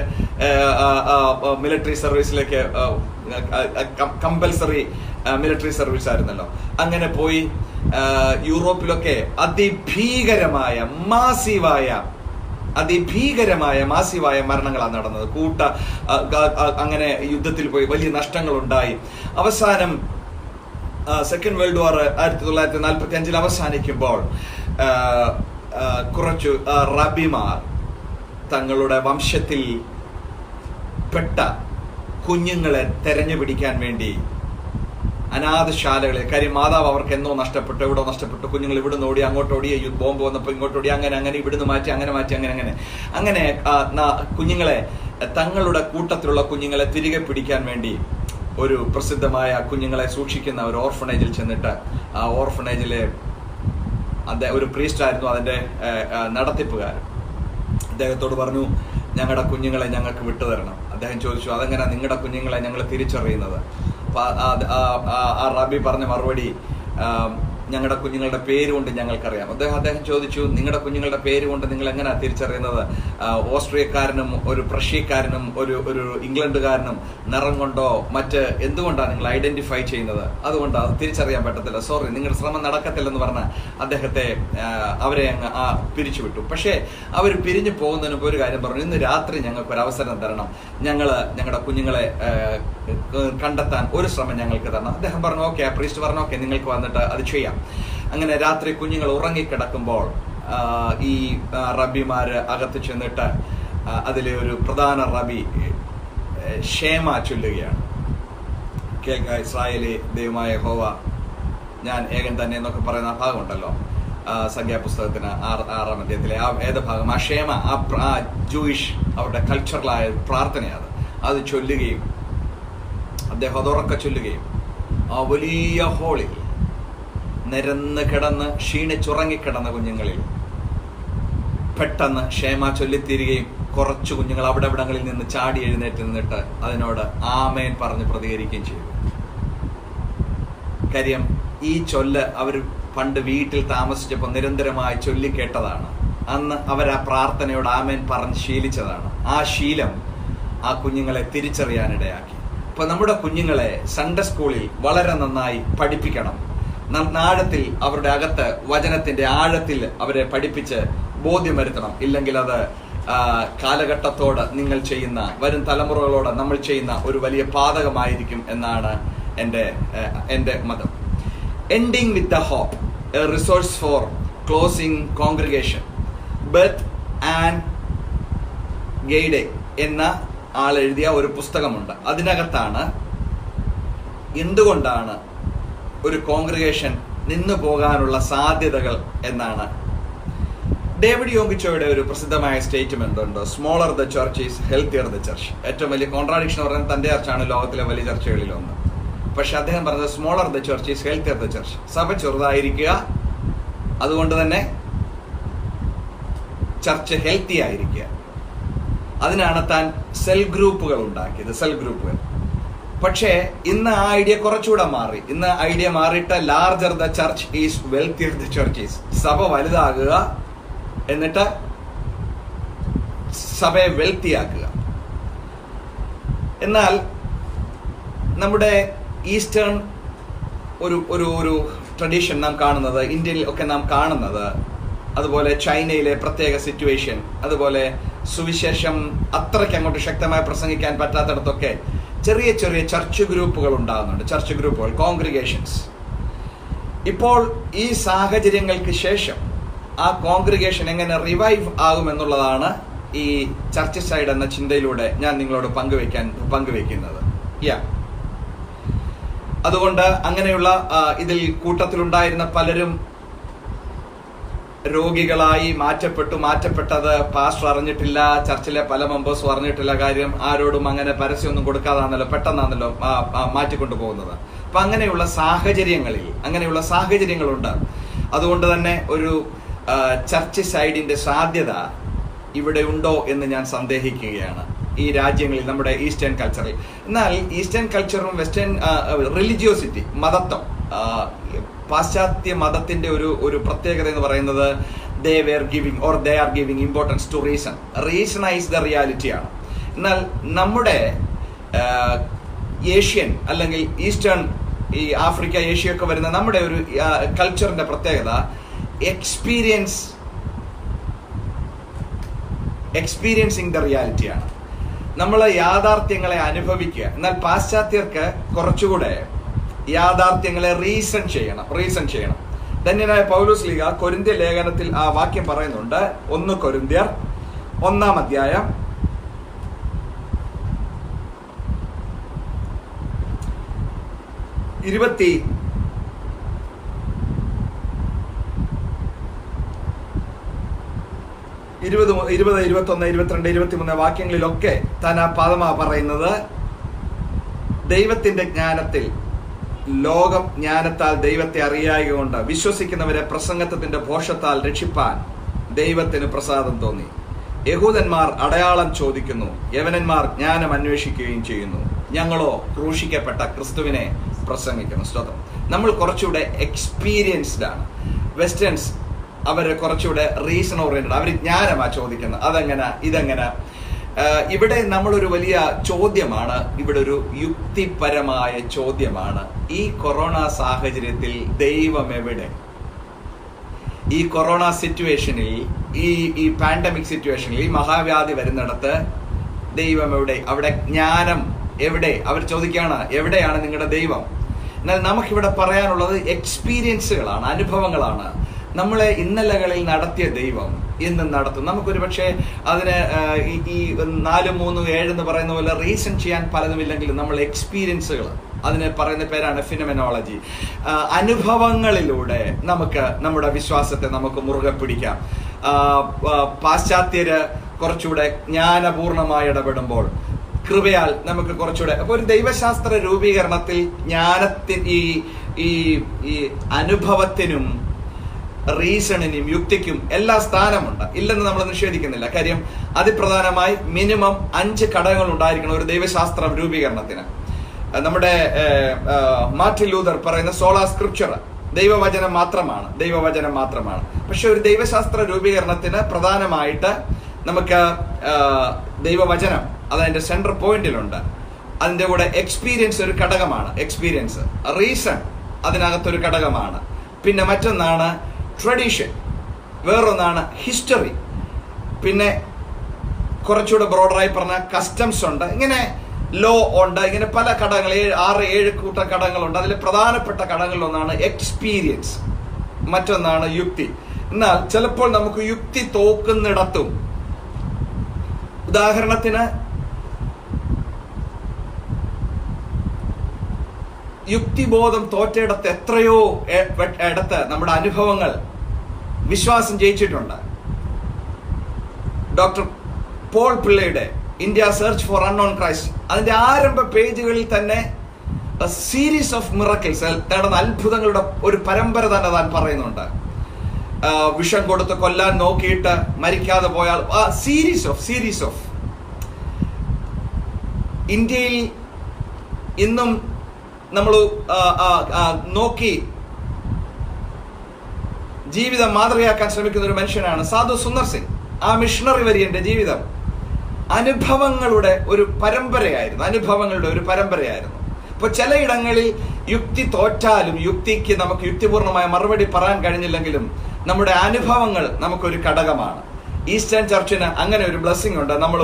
മിലിറ്ററി സർവീസിലേക്ക് കമ്പൽസറി മിലിറ്ററി സർവീസ് ആയിരുന്നല്ലോ. അങ്ങനെ പോയി യൂറോപ്പിലൊക്കെ അതിഭീകരമായ മാസീവായ മരണങ്ങളാണ് നടന്നത്. അങ്ങനെ യുദ്ധത്തിൽ പോയി വലിയ നഷ്ടങ്ങൾ ഉണ്ടായി. അവസാനം സെക്കൻഡ് വേൾഡ് വാർ 1945 അവസാനിക്കുമ്പോൾ കുറച്ചു റബിമാർ തങ്ങളുടെ വംശത്തിൽ പെട്ട കുഞ്ഞുങ്ങളെ തെരഞ്ഞു പിടിക്കാൻ വേണ്ടി അനാഥശാലകളിൽ, കാര്യം മാതാവ് അവർക്ക് എന്തോ നഷ്ടപ്പെട്ടു, എവിടോ നഷ്ടപ്പെട്ടു, കുഞ്ഞുങ്ങൾ ഇവിടുന്ന് ഓടി അങ്ങോട്ടോടി, ബോംബ് വന്നപ്പോൾ ഇങ്ങോട്ടോടി, അങ്ങനെ ഇവിടുന്ന് മാറ്റി അങ്ങനെ കുഞ്ഞുങ്ങളെ, തങ്ങളുടെ കൂട്ടത്തിലുള്ള കുഞ്ഞുങ്ങളെ തിരികെ പിടിക്കാൻ വേണ്ടി ഒരു പ്രസിദ്ധമായ കുഞ്ഞുങ്ങളെ സൂക്ഷിക്കുന്ന ഒരു ഓർഫനേജിൽ ചെന്നിട്ട് ആ ഓർഫനേജിലെ ഒരു പ്രീസ്റ്റായിരുന്നു അതിന്റെ നടത്തിപ്പുകാരൻ. അദ്ദേഹത്തോട് പറഞ്ഞു, ഞങ്ങളുടെ കുഞ്ഞുങ്ങളെ ഞങ്ങൾക്ക് വിട്ടുതരണം. അദ്ദേഹം ചോദിച്ചു, അതെങ്ങനെ നിങ്ങളുടെ കുഞ്ഞുങ്ങളെ ഞങ്ങൾ തിരിച്ചറിയുന്നത്? ആ റബി പറഞ്ഞ മറുപടി, ഞങ്ങളുടെ കുഞ്ഞുങ്ങളുടെ പേര് കൊണ്ട് ഞങ്ങൾക്കറിയാം. അദ്ദേഹം ചോദിച്ചു, നിങ്ങളുടെ കുഞ്ഞുങ്ങളുടെ പേര് കൊണ്ട് നിങ്ങൾ എങ്ങനെയാ തിരിച്ചറിയുന്നത്? ഓസ്ട്രിയക്കാരനും ഒരു പ്രഷ്യക്കാരനും ഒരു ഇംഗ്ലണ്ടുകാരനും നിറം കൊണ്ടോ എന്തുകൊണ്ടാണ് നിങ്ങൾ ഐഡന്റിഫൈ ചെയ്യുന്നത്? അതുകൊണ്ട് അത് തിരിച്ചറിയാൻ പറ്റത്തില്ല, സോറി, നിങ്ങളുടെ ശ്രമം നടക്കത്തില്ലെന്ന് പറഞ്ഞ അവരെ അങ്ങ് പിരിച്ചുവിട്ടു. പക്ഷേ അവർ പിരിഞ്ഞു പോകുന്നതിന് മുമ്പ് ഒരു കാര്യം പറഞ്ഞു, ഇന്ന് രാത്രി ഞങ്ങൾക്ക് ഒരു അവസരം തരണം, ഞങ്ങളുടെ കുഞ്ഞുങ്ങളെ കണ്ടെത്താൻ ഒരു ശ്രമം ഞങ്ങൾക്ക് തരണം. അദ്ദേഹം പറഞ്ഞു, ഓക്കെ. ആ പ്രീസ്റ്റ് പറഞ്ഞു, ഓക്കെ, നിങ്ങൾക്ക് വന്നിട്ട് അത് ചെയ്യാം. അങ്ങനെ രാത്രി കുഞ്ഞുങ്ങൾ ഉറങ്ങിക്കിടക്കുമ്പോൾ ഈ റബിമാര് അകത്ത് ചെന്നിട്ട് അതിലെ ഒരു പ്രധാന റബി ഷേമ ചൊല്ലുകയാണ്. കേൾക്ക ഇസ്രായേലി ദൈവമായ യഹോവ ഞാൻ ഏകൻ തന്നെ എന്നൊക്കെ പറയുന്ന ആ ഭാഗമുണ്ടല്ലോ, സംഖ്യാപുസ്തകത്തിന് 6-ാം അധ്യായത്തിലെ ആ വേദഭാഗം, ആ ഷേമ, ആ ജൂയിഷ് അവരുടെ കൾച്ചറലായ പ്രാർത്ഥനയാണ്. അത് ചൊല്ലുകയും അദ്ദേഹം അതുറക്കെ ചൊല്ലുകയും ആ വലിയ ഹോളിൽ നിരന്ന് കിടന്ന് ക്ഷീണിച്ചുറങ്ങിക്കിടന്ന കുഞ്ഞുങ്ങളിൽ പെട്ടെന്ന് ക്ഷേമ ചൊല്ലിത്തീരുകയും കുറച്ചു കുഞ്ഞുങ്ങൾ അവിടെ ഇവിടങ്ങളിൽ നിന്ന് ചാടി എഴുന്നേറ്റ് നിന്നിട്ട് അതിനോട് ആമേൻ പറഞ്ഞ് പ്രതികരിക്കുകയും ചെയ്തു. കാര്യം ഈ ചൊല്ല് അവർ പണ്ട് വീട്ടിൽ താമസിച്ചപ്പോൾ നിരന്തരമായി ചൊല്ലിക്കേട്ടതാണ്. അന്ന് അവർ ആ പ്രാർത്ഥനയോട് ആമേൻ പറഞ്ഞ് ശീലിച്ചതാണ്. ആ ശീലം ആ കുഞ്ഞുങ്ങളെ തിരിച്ചറിയാനിടയാക്കി. അപ്പൊ നമ്മുടെ കുഞ്ഞുങ്ങളെ സൺഡേ സ്കൂളിൽ വളരെ നന്നായി പഠിപ്പിക്കണം. ആഴത്തിൽ അവരുടെ അകത്ത് വചനത്തിന്റെ ആഴത്തിൽ അവരെ പഠിപ്പിച്ച് ബോധ്യം വരുത്തണം. ഇല്ലെങ്കിൽ അത് കാലഘട്ടത്തോട് നിങ്ങൾ ചെയ്യുന്ന, വരും തലമുറകളോട് നമ്മൾ ചെയ്യുന്ന ഒരു വലിയ പാതകമായിരിക്കും എന്നാണ് എൻ്റെ മതം. Ending with the hope, a resource for closing congregation. Beth and Gayde എന്ന ആൾ എഴുതിയ ഒരു പുസ്തകമുണ്ട്. അതിനകത്താണ് എന്തുകൊണ്ടാണ് ഒരു കോൺഗ്രിഗേഷൻ നിന്നു പോകാനുള്ള സാധ്യതകൾ എന്നാണ്. ഡേവിഡ് യോങ്കിച്ചോയുടെ ഒരു പ്രസിദ്ധമായ സ്റ്റേറ്റ്മെന്റ് ഉണ്ട്, smaller the church is healthier the church. ഏറ്റവും വലിയ കോൺട്രാഡിക്ഷൻ പറയുന്നത് തന്റെ ചർച്ചാണ് ലോകത്തിലെ വലിയ ചർച്ചകളിലൊന്ന്. പക്ഷെ അദ്ദേഹം പറഞ്ഞത് smaller the church is healthier the church. സഭ ചെറുതായിരിക്കുക, അതുകൊണ്ട് തന്നെ ചർച്ച് ഹെൽത്തി ആയിരിക്കുക. അതിനാണ് താൻ സെൽ ഗ്രൂപ്പുകൾ ഉണ്ടാക്കിയത്, സെൽ ഗ്രൂപ്പുകൾ. പക്ഷേ ഇന്ന് ആ ഐഡിയ കുറച്ചുകൂടെ മാറി. ഇന്ന് ഐഡിയ മാറിയിട്ട് larger the church is wealthier the church is. സഭ വലുതാകുക, എന്നിട്ട് സഭയെ വെൽത്തിയാക്കുക. എന്നാൽ നമ്മുടെ ഈസ്റ്റേൺ ഒരു ട്രഡീഷൻ നാം കാണുന്നത്, ഇന്ത്യയിൽ ഒക്കെ നാം കാണുന്നത്, അതുപോലെ ചൈനയിലെ പ്രത്യേക സിറ്റുവേഷൻ, അതുപോലെ സുവിശേഷം അത്രയ്ക്ക് അങ്ങോട്ട് ശക്തമായി പ്രസംഗിക്കാൻ പറ്റാത്തിടത്തൊക്കെ ചെറിയ ചെറിയ ചർച്ച് ഗ്രൂപ്പുകൾ ഉണ്ടാകുന്നുണ്ട്. ചർച്ച് ഗ്രൂപ്പുകൾ, കോൺഗ്രിഗേഷൻസ്. ഇപ്പോൾ ഈ സാഹചര്യങ്ങൾക്ക് ശേഷം ആ കോൺഗ്രിഗേഷൻ എങ്ങനെ റിവൈവ് ആകുമെന്നുള്ളതാണ് ഈ ചർച്ച് സൈഡ് എന്ന ചിന്തയിലൂടെ ഞാൻ നിങ്ങളോട് പങ്കുവെക്കുന്നത്. അതുകൊണ്ട് അങ്ങനെയുള്ള ഇതിൽ കൂട്ടത്തിലുണ്ടായിരുന്ന പലരും രോഗികളായി മാറ്റപ്പെട്ടത് പാസ്റ്റർ അറിഞ്ഞിട്ടില്ല, ചർച്ചിലെ പല മെമ്പേഴ്സും അറിഞ്ഞിട്ടില്ല. കാര്യം ആരോടും അങ്ങനെ പരസ്യമൊന്നും കൊടുക്കാതാണല്ലോ, പെട്ടെന്നാണല്ലോ മാറ്റിക്കൊണ്ടു പോകുന്നത്. അപ്പൊ അങ്ങനെയുള്ള സാഹചര്യങ്ങളുണ്ട്. അതുകൊണ്ട് തന്നെ ഒരു ചർച്ച് സൈഡിന്റെ സാധ്യത ഇവിടെ ഉണ്ടോ എന്ന് ഞാൻ സന്ദേഹിക്കുകയാണ് ഈ രാജ്യങ്ങളിൽ, നമ്മുടെ ഈസ്റ്റേൺ കൾച്ചറിൽ. എന്നാൽ ഈസ്റ്റേൺ കൾച്ചറും വെസ്റ്റേൺ റിലിജിയോസിറ്റി, മതത്വം, പാശ്ചാത്യ മതത്തിന്റെ ഒരു പ്രത്യേകത എന്ന് പറയുന്നത് they are giving importance to reasonize the reality ആണ്. എന്നാൽ നമ്മുടെ ഏഷ്യൻ അല്ലെങ്കിൽ ഈസ്റ്റേൺ, ഈ ആഫ്രിക്ക, ഏഷ്യ ഒക്കെ വരുന്ന നമ്മുടെ ഒരു കൾച്ചറിന്റെ പ്രത്യേകത എക്സ്പീരിയൻസിങ് ദ റിയാലിറ്റി ആണ്. നമ്മൾ യാഥാർത്ഥ്യങ്ങളെ അനുഭവിക്കുക. എന്നാൽ പാശ്ചാത്യർക്ക് കുറച്ചുകൂടെ യാഥാർത്ഥ്യങ്ങളെ റീസൺ ചെയ്യണം. ധന്യനായ പൗലോസ് ലീഗ കൊരിന്ത്യ ലേഖനത്തിൽ ആ വാക്യം പറയുന്നുണ്ട്. 1 കൊരിന്ത്യർ 1-ാം അധ്യായം 20 21, 22, 23 വാക്യങ്ങളിലൊക്കെ താൻ ആ പദമാ പറയുന്നത്. ദൈവത്തിന്റെ ജ്ഞാനത്തിൽ, ലോകം ജ്ഞാനത്താൽ ദൈവത്തെ അറിയായകൊണ്ട് വിശ്വസിക്കുന്നവരെ പ്രസംഗത്തിന്റെ ഭോഷത്താൽ രക്ഷിപ്പാൻ ദൈവത്തിന് പ്രസാദം തോന്നി. യഹൂദന്മാർ അടയാളം ചോദിക്കുന്നു, യവനന്മാർ ജ്ഞാനം അന്വേഷിക്കുകയും ചെയ്യുന്നു. ഞങ്ങളോ ക്രൂശിക്കപ്പെട്ട ക്രിസ്തുവിനെ പ്രസംഗിക്കുന്നു. സ്തോത്രം. നമ്മൾ കുറച്ചുകൂടെ എക്സ്പീരിയൻസ്ഡ് ആണ്. വെസ്റ്റേൺസ് അവര് കുറച്ചുകൂടെ റീസൺ ഓറിയന്റഡ്. അവർ ജ്ഞാനമാ ചോദിക്കുന്നത്, അതെങ്ങനെ ഇതെങ്ങനെ. ഇവിടെ നമ്മളൊരു വലിയ ചോദ്യമാണ്, ഇവിടെ ഒരു യുക്തിപരമായ ചോദ്യമാണ്. ഈ കൊറോണ സാഹചര്യത്തിൽ ദൈവം എവിടെ? ഈ കൊറോണ സിറ്റുവേഷനിൽ, ഈ പാൻഡമിക് സിറ്റുവേഷനിൽ, ഈ മഹാവ്യാധി വരുന്നിടത്ത് ദൈവം എവിടെ? അവിടെ ജ്ഞാനം എവിടെ? അവർ ചോദിക്കുകയാണ്, എവിടെയാണ് നിങ്ങളുടെ ദൈവം? എന്നാൽ നമുക്കിവിടെ പറയാനുള്ളത് എക്സ്പീരിയൻസുകളാണ്, അനുഭവങ്ങളാണ്. നമ്മളെ ഇന്നലകളിൽ നടത്തിയ ദൈവം ഇന്നും നടത്തും. നമുക്കൊരു പക്ഷേ അതിന് ഈ 4, 3, 7 എന്ന് പറയുന്ന പോലെ റീസൺ ചെയ്യാൻ പലതുമില്ലെങ്കിലും നമ്മൾ എക്സ്പീരിയൻസുകൾ, അതിന് പറയുന്ന പേരാണ് ഫിനോമെനോളജി. അനുഭവങ്ങളിലൂടെ നമുക്ക് നമ്മുടെ വിശ്വാസത്തെ നമുക്ക് മുറുകെ പിടിക്കാം. പാശ്ചാത്യര് കുറച്ചുകൂടെ ജ്ഞാനപൂർണമായി ഇടപെടുമ്പോൾ കൃപയാൽ നമുക്ക് കുറച്ചുകൂടെ, അപ്പൊ ഒരു ദൈവശാസ്ത്ര രൂപീകരണത്തിൽ ജ്ഞാനത്തിന്, ഈ അനുഭവത്തിനും റീസണിനും യുക്തിക്കും എല്ലാ സ്ഥാനമുണ്ട്, ഇല്ലെന്ന് നമ്മൾ നിഷേധിക്കുന്നില്ല. കാര്യം അതിപ്രധാനമായി മിനിമം 5 ഘടകങ്ങൾ ഉണ്ടായിരിക്കണം ഒരു ദൈവശാസ്ത്ര രൂപീകരണത്തിന്. നമ്മുടെ മാർട്ടിൻ ലൂതർ പറയുന്ന സോളാ സ്ക്രിപ്ചർ, ദൈവവചനം മാത്രമാണ്. പക്ഷെ ഒരു ദൈവശാസ്ത്ര രൂപീകരണത്തിന് പ്രധാനമായിട്ട് നമുക്ക് ദൈവവചനം അതതിന്റെ സെൻട്രൽ പോയിന്റിലുണ്ട്. അതിന്റെ കൂടെ എക്സ്പീരിയൻസ് ഒരു ഘടകമാണ്, എക്സ്പീരിയൻസ്. റീസൺ അതിനകത്തൊരു ഘടകമാണ്. പിന്നെ മറ്റൊന്നാണ് ട്രഡീഷൻ, വേറൊന്നാണ് ഹിസ്റ്ററി, പിന്നെ കുറച്ചുകൂടെ ബ്രോഡറായി പറഞ്ഞ കസ്റ്റംസ് ഉണ്ട്, ഇങ്ങനെ ലോ ഉണ്ട്, ഇങ്ങനെ പല ഘടകങ്ങൾ, 6-7 കൂട്ടം ഘടകങ്ങളുണ്ട്. അതിൽ പ്രധാനപ്പെട്ട ഘടകങ്ങളിലൊന്നാണ് എക്സ്പീരിയൻസ്, മറ്റൊന്നാണ് യുക്തി. എന്നാൽ ചിലപ്പോൾ നമുക്ക് യുക്തി തോക്കുന്നിടത്തും, ഉദാഹരണത്തിന് യുക്തിബോധം തോറ്റയിടത്ത് എത്രയോ ഇടത്ത് നമ്മുടെ അനുഭവങ്ങൾ വിശ്വാസം ജയിച്ചിട്ടുണ്ട്. ഡോക്ടർ പോൾ പിള്ളയുടെ India search for unknown Christ, അതിന്റെ ആരംഭ പേജുകളിൽ തന്നെ സീരീസ് ഓഫ് മിറക്കിൾസ്, നടന്ന അത്ഭുതങ്ങളുടെ ഒരു പരമ്പര തന്നെ താൻ പറയുന്നുണ്ട്. വിഷം കൊടുത്ത് കൊല്ലാൻ നോക്കിയിട്ട് മരിക്കാതെ പോയാൽ സീരീസ് ഓഫ് ഇന്ത്യയിൽ ഇന്നും നമ്മൾ നോക്കി ജീവിതം മാതൃകയാക്കാൻ ശ്രമിക്കുന്ന ഒരു മനുഷ്യനാണ് സാധു സുന്ദർ സിംഗ്. ആ മിഷണറി വര്യന്റെ ജീവിതം അനുഭവങ്ങളുടെ ഒരു പരമ്പരയായിരുന്നു. ഇപ്പൊ ചിലയിടങ്ങളിൽ യുക്തി തോറ്റാലും, യുക്തിക്ക് നമുക്ക് യുക്തിപൂർണമായ മറുപടി പറയാൻ കഴിഞ്ഞില്ലെങ്കിലും നമ്മുടെ അനുഭവങ്ങൾ നമുക്കൊരു ഘടകമാണ്. ഈസ്റ്റേൺ ചർച്ചിന് അങ്ങനെ ഒരു ബ്ലെസ്സിംഗ് ഉണ്ട്. നമ്മൾ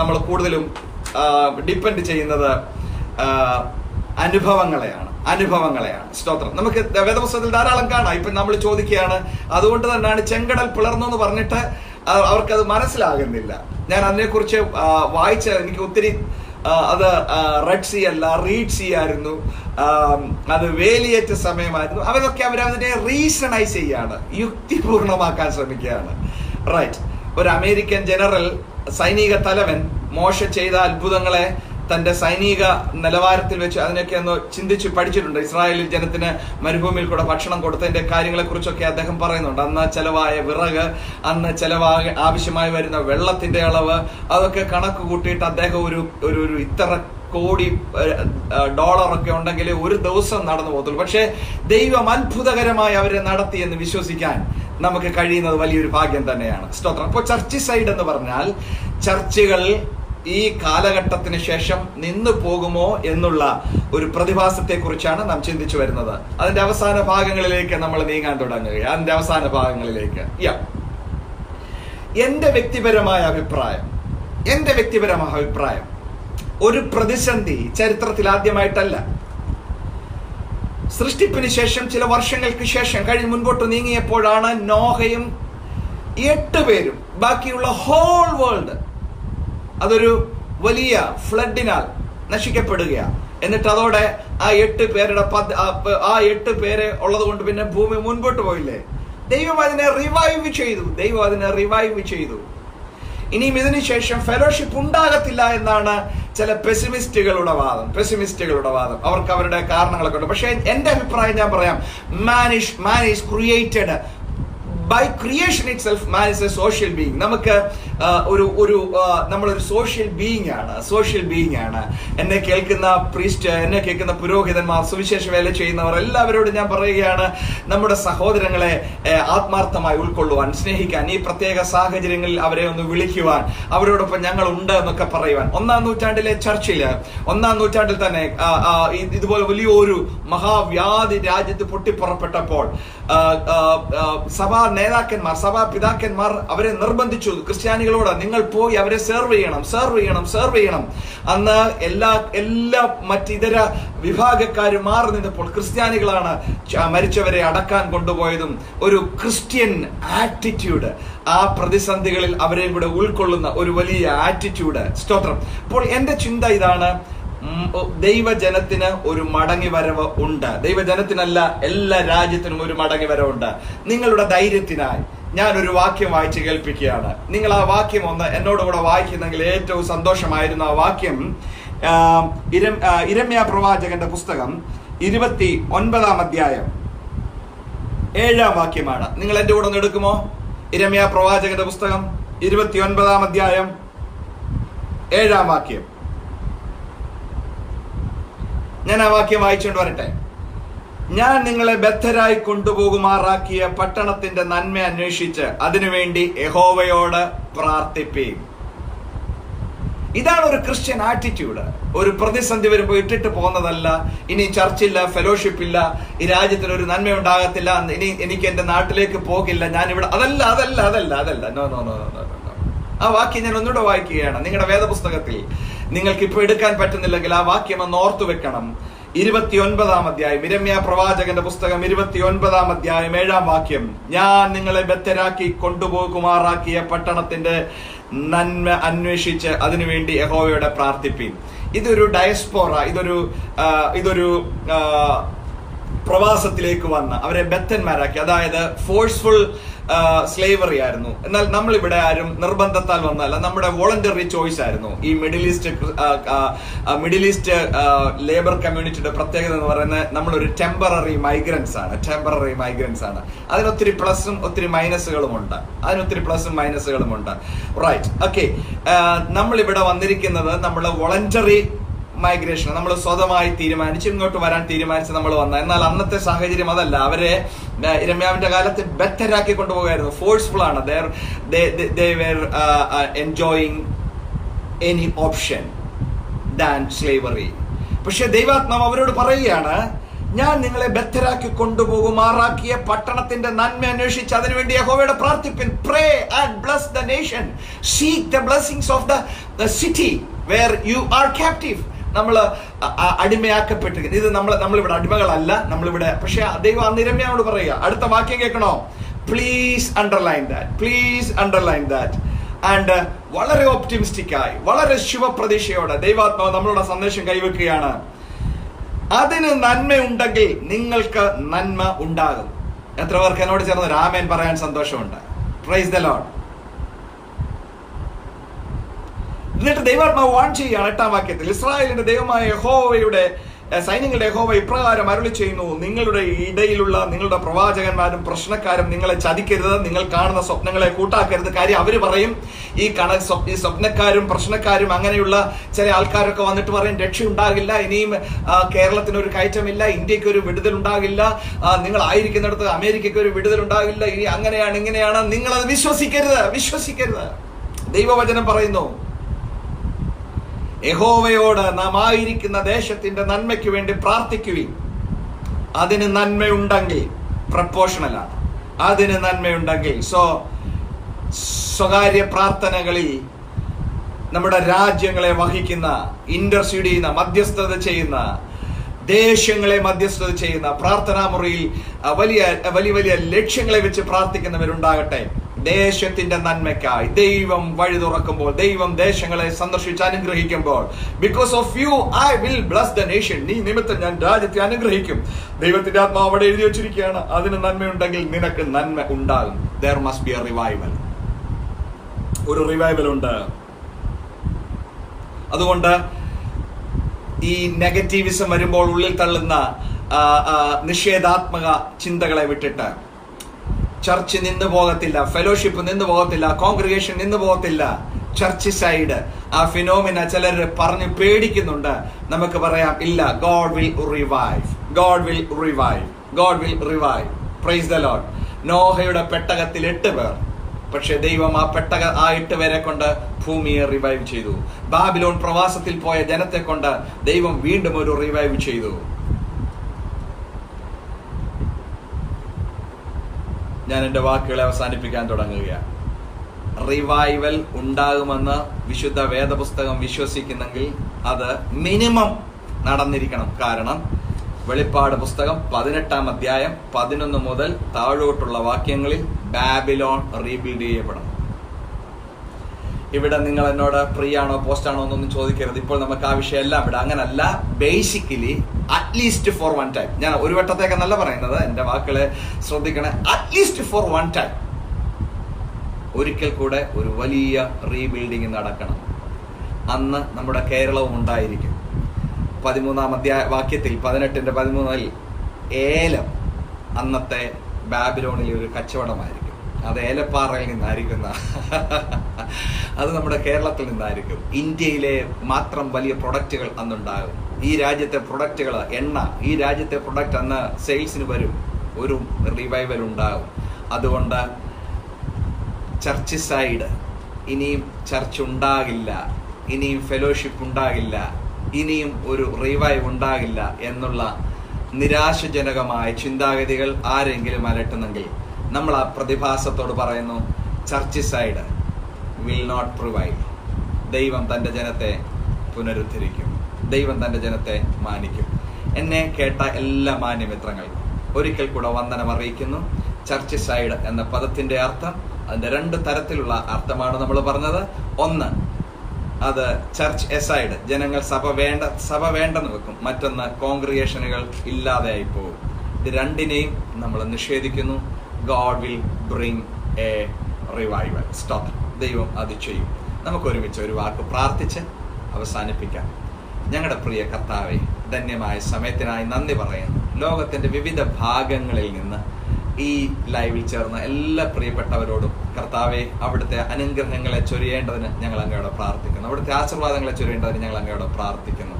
നമ്മൾ കൂടുതലും ഡിപ്പെൻഡ് ചെയ്യുന്നത് അനുഭവങ്ങളെയാണ്. സ്തോത്രം. നമുക്ക് വേദപുസ്തകത്തിൽ ധാരാളം കാണാം. ഇപ്പൊ നമ്മൾ ചോദിക്കുകയാണ്, അതുകൊണ്ട് തന്നെയാണ് ചെങ്കടൽ പിളർന്നു എന്ന് പറഞ്ഞിട്ട് അവർക്കത് മനസ്സിലാകുന്നില്ല. ഞാൻ അതിനെക്കുറിച്ച് വായിച്ച എനിക്ക് ഒത്തിരി അത് റെഡ് സീ അല്ല, റീഡ് സീ ആയിരുന്നു, അത് വേലിയേറ്റ സമയമായിരുന്നു. അവരതിനെ റീസണൈസ് ചെയ്യാണ്, യുക്തിപൂർണമാക്കാൻ ശ്രമിക്കുകയാണ്. റൈറ്റ്. ഒരു അമേരിക്കൻ ജനറൽ, സൈനിക തലവൻ മോശ ചെയ്ത അത്ഭുതങ്ങളെ തന്റെ സൈനിക നിലവാരത്തിൽ വെച്ച് അതിനൊക്കെ ഒന്ന് ചിന്തിച്ച് പഠിച്ചിട്ടുണ്ട്. ഇസ്രായേൽ ജനത്തിന് മരുഭൂമിയിൽ കൂടെ ഭക്ഷണം കൊടുത്തതിന്റെ കാര്യങ്ങളെ കുറിച്ചൊക്കെ അദ്ദേഹം പറയുന്നുണ്ട്. അന്ന് ചെലവായ വിറക്, അന്ന് ആവശ്യമായി വരുന്ന വെള്ളത്തിന്റെ അളവ്, അതൊക്കെ കണക്ക് കൂട്ടിയിട്ട് അദ്ദേഹം ഒരു ഇത്ര കോടി ഡോളറൊക്കെ ഉണ്ടെങ്കിൽ ഒരു ദിവസം നടന്നു പോകത്തുള്ളൂ. പക്ഷെ ദൈവം അത്ഭുതകരമായി അവരെ നടത്തി എന്ന് വിശ്വസിക്കാൻ നമുക്ക് കഴിയുന്നത് വലിയൊരു ഭാഗ്യം തന്നെയാണ്. സ്തോത്രം. അപ്പോൾ ചർച്ച് സൈഡ് എന്ന് പറഞ്ഞാൽ ചർച്ചുകൾ ഈ കാലഘട്ടത്തിന് ശേഷം നിന്നു പോകുമോ എന്നുള്ള ഒരു പ്രതിഭാസത്തെ കുറിച്ചാണ് നാം ചിന്തിച്ചു വരുന്നത്. അതിന്റെ അവസാന ഭാഗങ്ങളിലേക്ക് നമ്മൾ നീങ്ങാൻ തുടങ്ങുകയാണ്. അതിന്റെ അവസാന ഭാഗങ്ങളിലേക്ക് എന്റെ വ്യക്തിപരമായ അഭിപ്രായം, ഒരു പ്രതിസന്ധി ചരിത്രത്തിൽ ആദ്യമായിട്ടല്ല. സൃഷ്ടിപ്പിന് ശേഷം ചില വർഷങ്ങൾക്ക് ശേഷം മുൻപോട്ട് നീങ്ങിയപ്പോഴാണ് നോഹയും 8 പേരും ബാക്കിയുള്ള ഹോൾ വേൾഡ് അതൊരു വലിയ ഫ്ലഡിനാൽ നശിക്കപ്പെടുകയാണ്. എന്നിട്ട് അതോടെ ആ 8 പേരെ ഉള്ളത് കൊണ്ട് പിന്നെ ഭൂമി മുൻപോട്ട് പോയില്ലേ? ദൈവം അതിനെ റിവൈവ് ചെയ്തു. ഇനിയും ഇതിനു ശേഷം ഫെലോഷിപ്പ് ഉണ്ടാകത്തില്ല എന്നാണ് ചില പെസിമിസ്റ്റുകളുടെ വാദം. അവർക്ക് അവരുടെ കാരണങ്ങളൊക്കെ ഉണ്ട്. പക്ഷെ എന്റെ അഭിപ്രായം ഞാൻ പറയാം. man is created by creation itself. Man is a social being. നമുക്ക് നമ്മളൊരു സോഷ്യൽ ബീയിങ് ആണ്. എന്നെ കേൾക്കുന്ന പ്രീസ്റ്റ്, എന്നെ കേൾക്കുന്ന പുരോഹിതന്മാർ, സുവിശേഷ വേല ചെയ്യുന്നവർ എല്ലാവരോടും ഞാൻ പറയുകയാണ്, നമ്മുടെ സഹോദരങ്ങളെ ആത്മാർത്ഥമായി ഉൾക്കൊള്ളുവാൻ, സ്നേഹിക്കാൻ, ഈ പ്രത്യേക സാഹചര്യങ്ങളിൽ അവരെ ഒന്ന് വിളിക്കുവാൻ, അവരോടൊപ്പം ഞങ്ങൾ ഉണ്ട് എന്നൊക്കെ പറയുവാൻ. 1-ാം നൂറ്റാണ്ടിലെ ചർച്ചില്, 1-ാം നൂറ്റാണ്ടിൽ തന്നെ ഇതുപോലെ വലിയൊരു മഹാവ്യാധി രാജ്യത്ത് പൊട്ടിപ്പുറപ്പെട്ടപ്പോൾ സഭാ നേതാക്കന്മാർ, സഭാ പിതാക്കന്മാർ അവരെ നിർബന്ധിച്ചു, ക്രിസ്ത്യാനികളോട് നിങ്ങൾ പോയി അവരെ സെർവ് ചെയ്യണം. അന്ന് എല്ലാ മറ്റിതര വിഭാഗക്കാരും മാറി നിന്നപ്പോൾ ക്രിസ്ത്യാനികളാണ് മരിച്ചവരെ അടക്കാൻ കൊണ്ടുപോയതും. ഒരു ക്രിസ്ത്യൻ ആറ്റിറ്റ്യൂഡ്, ആ പ്രതിസന്ധികളിൽ അവരെയും കൂടെ ഉൾക്കൊള്ളുന്ന ഒരു വലിയ ആറ്റിറ്റ്യൂഡ്. സ്തോത്രം. അപ്പോൾ എന്റെ ചിന്ത ഇതാണ്, ദൈവജനത്തിന് ഒരു മടങ്ങി വരവ് ഉണ്ട്. ദൈവജനത്തിനല്ല, എല്ലാ രാജ്യത്തിനും ഒരു മടങ്ങി വരവുണ്ട്. നിങ്ങളുടെ ധൈര്യത്തിനായി ഞാനൊരു വാക്യം വായിച്ച് കേൾപ്പിക്കുകയാണ്. നിങ്ങൾ ആ വാക്യം ഒന്ന് എന്നോടുകൂടെ വായിക്കുന്നെങ്കിൽ ഏറ്റവും സന്തോഷമായിരുന്നു. ആ വാക്യം ഇരമ്യാ പ്രവാചകന്റെ പുസ്തകം 29-ാം അധ്യായം 7-ാം വാക്യമാണ്. നിങ്ങൾ എന്റെ കൂടെ ഒന്ന് എടുക്കുമോ? ഇരമ്യാ പ്രവാചകന്റെ പുസ്തകം 29-ാം അധ്യായം 7-ാം വാക്യം. ഞാൻ ആ വാക്യം വായിച്ചുകൊണ്ട് വരട്ടെ. ഞാൻ നിങ്ങളെ ബദ്ധരായി കൊണ്ടുപോകുമാറാക്കിയ പട്ടണത്തിന്റെ നന്മ അന്വേഷിച്ച് അതിനുവേണ്ടി യഹോവയോട് പ്രാർത്ഥിപ്പീൻ. ഇതാണ് ഒരു ക്രിസ്ത്യൻ ആറ്റിറ്റ്യൂഡ്. ഒരു പ്രതിസന്ധി വരുമ്പോൾ ഇട്ടിട്ട് പോകുന്നതല്ല. ഇനി ചർച്ചില്ല, ഫെലോഷിപ്പ് ഇല്ല, ഈ രാജ്യത്തിന് ഒരു നന്മ ഉണ്ടാകത്തില്ല, ഇനി എനിക്ക് എന്റെ നാട്ടിലേക്ക് പോകില്ല, ഞാനിവിടെ, അതല്ല. നോ. ആ വാക്യം ഞാൻ ഒന്നുകൂടെ വായിക്കുകയാണ്. നിങ്ങളുടെ വേദപുസ്തകത്തിൽ നിങ്ങൾക്ക് ഇപ്പൊ എടുക്കാൻ പറ്റുന്നില്ലെങ്കിൽ ആ വാക്യം ഒന്ന് ഓർത്തു വെക്കണം. 29-ാം അധ്യായം, ഇരമ്യാ പ്രവാചകന്റെ പുസ്തകം 29-ാം അധ്യായം 7-ാം വാക്യം. ഞാൻ നിങ്ങളെ ബദ്ധരാക്കി കൊണ്ടുപോകുമാറാക്കിയ പട്ടണത്തിന്റെ നന്മ അന്വേഷിച്ച് അതിനുവേണ്ടി യഹോവയോടെ പ്രാർത്ഥിപ്പീൻ. ഇതൊരു ഡയസ്പോറ, ഇതൊരു പ്രവാസത്തിലേക്ക് വന്ന് അവരെ ബദ്ധന്മാരാക്കി, അതായത് ഫോഴ്സ്ഫുൾ സ്ലേവറി ആയിരുന്നു. എന്നാൽ നമ്മളിവിടെ ആരും നിർബന്ധത്താൽ വന്നല്ല, നമ്മുടെ വോളണ്ടറി ചോയ്സ് ആയിരുന്നു. ഈ മിഡിൽ ഈസ്റ്റ് ലേബർ കമ്മ്യൂണിറ്റിയുടെ പ്രത്യേകത എന്ന് പറയുന്നത് നമ്മളൊരു ടെമ്പററി മൈഗ്രൻസ് ആണ്. അതിനൊത്തിരി പ്ലസും ഒത്തിരി മൈനസുകളും ഉണ്ട്. റൈറ്റ്. ഓക്കെ. നമ്മളിവിടെ വന്നിരിക്കുന്നത് നമ്മൾ വോളണ്ടറി മൈഗ്രേഷൻ, നമ്മൾ സ്വന്തമായി തീരുമാനിച്ച് ഇങ്ങോട്ട് വരാൻ തീരുമാനിച്ച് നമ്മൾ വന്ന. എന്നാൽ അന്നത്തെ സാഹചര്യം അതല്ല. അവരെ ഇരമ്യാവിന്റെ കാലത്ത് ബദ്ധരാക്കി കൊണ്ടുപോകായിരുന്നു. ഫോഴ്സ്ഫുൾ ആണ്. they were enjoying any option than slavery. പക്ഷെ ദൈവാത്മാവ് അവരോട് പറയുകയാണ്, ഞാൻ നിങ്ങളെ ബദ്ധരാക്കി കൊണ്ടുപോകുമാറാക്കിയ പട്ടണത്തിന്റെ നന്മ അന്വേഷിച്ച് അതിനുവേണ്ടി യഹോവയോട് പ്രാർത്ഥിപ്പിൻ. Pray and bless the nation. Seek the blessings of the city where you are captive. നമ്മൾ അടിമയാക്കപ്പെട്ടിരിക്കുന്നത്. ഇത് നമ്മളിവിടെ അടിമകളല്ല, നമ്മളിവിടെ. പക്ഷെ ദൈവം അന്ന് ഇരമ്യാവോട് പറയുക, അടുത്ത വാക്യം കേൾക്കണോ? Please underline that. ആൻഡ് വളരെ ഓപ്റ്റിമിസ്റ്റിക്കായി, വളരെ ശുഭപ്രതീക്ഷയോടെ ദൈവാത്മാവ് നമ്മളോട് സന്ദേശം കൈവെക്കുകയാണ്. അതിന് നന്മയുണ്ടെങ്കിൽ നിങ്ങൾക്ക് നന്മ ഉണ്ടാകും. എത്ര പേർക്ക് എന്നോട് ചേർന്ന് രാമേൻ പറയാൻ സന്തോഷമുണ്ട്? Praise the Lord. എന്നിട്ട് ദൈവാത്മാവ് വാൺ ചെയ്യുകയാണ് 8-ാം വാക്യത്തിൽ, ഇസ്രായേലിന്റെ ദൈവമായ യഹോവയുടെ സൈന്യങ്ങളുടെ യഹോവ ഇപ്രകാരം അരുളി ചെയ്യുന്നു, നിങ്ങളുടെ ഇടയിലുള്ള നിങ്ങളുടെ പ്രവാചകന്മാരും പ്രശ്നക്കാരും നിങ്ങളെ ചതിക്കരുത്, നിങ്ങൾ കാണുന്ന സ്വപ്നങ്ങളെ കൂട്ടാക്കരുത്. കാര്യം അവര് പറയും, ഈ സ്വപ്നക്കാരും പ്രശ്നക്കാരും അങ്ങനെയുള്ള ചില ആൾക്കാരൊക്കെ വന്നിട്ട് പറയും രക്ഷ ഉണ്ടാകില്ല, ഇനിയും കേരളത്തിനൊരു കയറ്റമില്ല, ഇന്ത്യക്ക് ഒരു വിടുതൽ ഉണ്ടാകില്ല, നിങ്ങൾ ആയിരിക്കുന്നിടത്ത് അമേരിക്കയ്ക്ക് ഒരു വിടുതൽ ഉണ്ടാകില്ല, ഇനി അങ്ങനെയാണ് ഇങ്ങനെയാണ്. നിങ്ങളത് വിശ്വസിക്കരുത്. ദൈവവചനം പറയുന്നു, യഹോവയോട് നാം ആയിരിക്കുന്ന ദേശത്തിന്റെ നന്മയ്ക്ക് വേണ്ടി പ്രാർത്ഥിക്കുവിൻ. അതിന് നന്മയുണ്ടെങ്കിൽ, പ്രപ്പോർഷണലാണ്, അതിന് നന്മയുണ്ടെങ്കിൽ. സ്വകാര്യ പ്രാർത്ഥനകളിൽ നമ്മുടെ രാജ്യങ്ങളെ വഹിക്കുന്ന, ഇന്റർസീഡ് ചെയ്യുന്ന, മധ്യസ്ഥത ചെയ്യുന്ന, ദേശങ്ങളെ മധ്യസ്ഥത ചെയ്യുന്ന, പ്രാർത്ഥനാ മുറിയിൽ വലിയ വലിയ വലിയ ലക്ഷ്യങ്ങളെ വെച്ച് പ്രാർത്ഥിക്കുന്നവരുണ്ടാകട്ടെ. ദേശത്തിന്റെ നന്മയ്ക്കായി ദൈവം വഴി തുറക്കുമ്പോൾ, ദൈവം ദേശങ്ങളെ സന്ദർശിച്ച് അനുഗ്രഹിക്കുമ്പോൾ, because of you I will bless the nation, നീ നിമിത്തം ഞാൻ രാജ്യത്തെ അനുഗ്രഹിക്കും. ദൈവത്തിന്റെ ആത്മാവ് അവിടെ എഴുതി വെച്ചിരിക്കുകയാണ്, അതിന് നന്മയുണ്ടെങ്കിൽ നിനക്ക് നന്മ ഉണ്ടാകും. There must be a revival. ഒരു റിവൈവൽ ഉണ്ട്. അതുകൊണ്ട് ഈ നെഗറ്റീവിസം വരുമ്പോൾ ഉള്ളിൽ തള്ളുന്ന നിഷേധാത്മക ചിന്തകളെ വിട്ടിട്ട് ചർച്ച് നിന്ന് പോകത്തില്ല, ഫെലോഷിപ്പ് നിന്ന് പോകത്തില്ല, കോൺഗ്രിഗേഷൻ നിന്ന് പോകത്തില്ല. ചർച്ച് സൈഡ് ആ ഫിനോമിന ചിലർ പറഞ്ഞ് പേടിക്കുന്നുണ്ട്. നമുക്ക് പറയാം, ഇല്ല, God will revive. Praise the Lord. നോഹയുടെ പെട്ടകത്തിൽ 8 പേർ, പക്ഷെ ദൈവം ആ 8 പേരെ കൊണ്ട് ഭൂമിയെ റിവൈവ് ചെയ്തു. ബാബിലോൺ പ്രവാസത്തിൽ പോയ ജനത്തെ കൊണ്ട് ദൈവം വീണ്ടും ഒരു റിവൈവ് ചെയ്തു. ഞാൻ എൻ്റെ വാക്കുകളെ അവസാനിപ്പിക്കാൻ തുടങ്ങുകയാണ്. റിവൈവൽ ഉണ്ടാകുമെന്ന് വിശുദ്ധ വേദപുസ്തകം വിശ്വസിക്കുന്നെങ്കിൽ അത് മിനിമം നടന്നിരിക്കണം. കാരണം വെളിപ്പാട് പുസ്തകം 18-ാം അധ്യായം 11 മുതൽ താഴോട്ടുള്ള വാക്യങ്ങളിൽ ബാബിലോൺ റീബിൽഡ് ചെയ്യപ്പെടണം. ഇവിടെ നിങ്ങൾ എന്നോട് പ്രീ ആണോ പോസ്റ്റ് ആണോ എന്നൊന്നും ചോദിക്കരുത്. ഇപ്പോൾ നമുക്ക് ആ വിഷയം എല്ലാം ഇവിടെ അങ്ങനല്ല. Basically at least for one time, ഞാൻ ഒരു വട്ടത്തേക്കെന്നല്ല പറയുന്നത്, എന്റെ വാക്കുകളെ ശ്രദ്ധിക്കണേ, അറ്റ്ലീസ്റ്റ് ഫോർ വൺ ടൈം ഒരിക്കൽ കൂടെ ഒരു വലിയ റീബിൽഡിങ് നടക്കണം. അന്ന് നമ്മുടെ കേരളവും ഉണ്ടായിരിക്കും. 13-ാം വാക്യത്തിൽ 18-13 ഏലം അന്നത്തെ ബാബിലോണിലെ ഒരു കച്ചവടമായിരിക്കും. അത് ഏലപ്പാറയിൽ നിന്നായിരിക്കുന്ന അത് നമ്മുടെ കേരളത്തിൽ നിന്നായിരിക്കും. ഇന്ത്യയിലെ മാത്രം വലിയ പ്രൊഡക്റ്റുകൾ അന്നുണ്ടാകും. ഈ രാജ്യത്തെ പ്രൊഡക്റ്റുകൾ, എണ്ണ, ഈ രാജ്യത്തെ പ്രൊഡക്റ്റ് അന്ന് സെയിൽസിന് വരും. ഒരു റിവൈവൽ ഉണ്ടാകും. അതുകൊണ്ട് ചർച്ച് സൈഡ് ഇനിയും ചർച്ച് ഉണ്ടാകില്ല, ഇനിയും ഫെലോഷിപ്പ് ഉണ്ടാകില്ല, ഇനിയും ഒരു റിവൈവ് ഉണ്ടാകില്ല എന്നുള്ള നിരാശജനകമായ ചിന്താഗതികൾ ആരെങ്കിലും അലട്ടുന്നെങ്കിൽ നമ്മൾ ആ പ്രതിഭാസത്തോട് പറയുന്നു, ചർച്ച് സൈഡ് വിൽ നോട്ട് പ്രിവൈവ്. ദൈവം തൻ്റെ ജനത്തെ പുനരുദ്ധരിക്കും, ദൈവം തൻ്റെ ജനത്തെ മാനിക്കും. എന്നെ കേട്ട എല്ലാ മാന്യമിത്രങ്ങൾക്കും ഒരിക്കൽ കൂടെ വന്ദനം അറിയിക്കുന്നു. ചർച്ച് സൈഡ് എന്ന പദത്തിന്റെ അർത്ഥം, അതിന്റെ 2 തരത്തിലുള്ള അർത്ഥമാണ് നമ്മൾ പറഞ്ഞത്. ഒന്ന്, അത് ചർച്ച് എസൈഡ്, ജനങ്ങൾ സഭ വേണ്ടെന്ന് വെക്കും. മറ്റൊന്ന്, കോൺഗ്രിഗേഷനുകൾ ഇല്ലാതെയായി പോകും. ഇത് രണ്ടിനെയും നമ്മൾ നിഷേധിക്കുന്നു. God will bring A revival. Stop. ദൈവം അത് ചെയ്യും. നമുക്കൊരുമിച്ച് ഒരു വാക്ക് പ്രാർത്ഥിച്ച് അവസാനിപ്പിക്കാം. ഞങ്ങളുടെ പ്രിയ കർത്താവേ, ധന്യമായ സമയത്തിനായി നന്ദി പറയുന്നു. ലോകത്തിന്റെ വിവിധ ഭാഗങ്ങളിൽ നിന്ന് ഈ ലൈവിൽ ചേർന്ന എല്ലാ പ്രിയപ്പെട്ടവരോടും കർത്താവെ, അവിടുത്തെ അനുഗ്രഹങ്ങളെ ചൊരിയേണ്ടതിന് ഞങ്ങൾ അങ്ങയോട് പ്രാർത്ഥിക്കുന്നു. അവിടുത്തെ ആശീർവാദങ്ങളെ ചൊരിയേണ്ടതിന് ഞങ്ങൾ അങ്ങയോട് പ്രാർത്ഥിക്കുന്നു.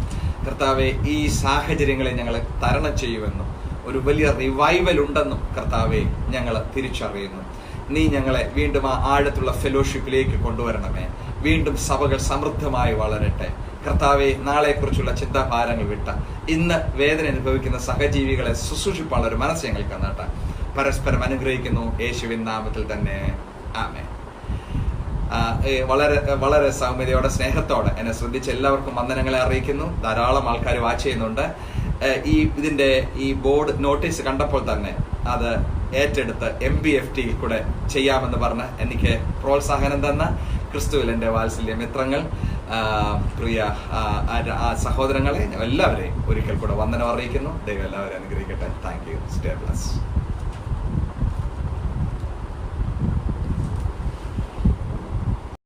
കർത്താവെ, ഈ സാഹചര്യങ്ങളെ ഞങ്ങൾ തരണം ചെയ്യുമെന്നും ഒരു വലിയ റിവൈവൽ ഉണ്ടെന്നും കർത്താവെ ഞങ്ങൾ തിരിച്ചറിയുന്നു. നീ ഞങ്ങളെ വീണ്ടും ആ ആഴത്തുള്ള ഫെലോഷിപ്പിലേക്ക് കൊണ്ടുവരണമേ. വീണ്ടും സഭകൾ സമൃദ്ധമായി വളരട്ടെ. കർത്താവെ, നാളെക്കുറിച്ചുള്ള ചിന്താഭാരങ്ങൾ വിട്ട ഇന്ന് വേദന അനുഭവിക്കുന്ന സഹജീവികളെ ശുശ്രൂഷിപ്പാനുള്ള ഒരു മനസ്സ് ഞങ്ങൾക്ക് തന്നട്ടെ. പരസ്പരം അനുഗ്രഹിക്കുന്നു യേശുവിൻ നാമത്തിൽ തന്നെ. ആമേൻ. വളരെ വളരെ സൗമ്യതയോടെ സ്നേഹത്തോടെ എന്നെ ശ്രദ്ധിച്ച എല്ലാവർക്കും വന്ദനങ്ങളെ അറിയിക്കുന്നു. ധാരാളം ആൾക്കാർ വാച്ച് ചെയ്യുന്നുണ്ട്. ഇതിന്റെ ഈ ബോർഡ് നോട്ടീസ് കണ്ടപ്പോൾ തന്നെ അത് ഏറ്റെടുത്ത് MBFT കൂടെ ചെയ്യാമെന്ന് പറഞ്ഞ് എനിക്ക് പ്രോത്സാഹനം തന്ന ക്രിസ്തുവിൽ എൻ്റെ വാത്സല്യ മിത്രങ്ങൾ, പ്രിയ സഹോദരങ്ങളെ, എല്ലാവരെയും ഒരിക്കൽ കൂടെ വന്ദനം അറിയിക്കുന്നു. ദൈവം എല്ലാവരെയും അനുഗ്രഹിക്കട്ടെ. Thank you. Stay blessed.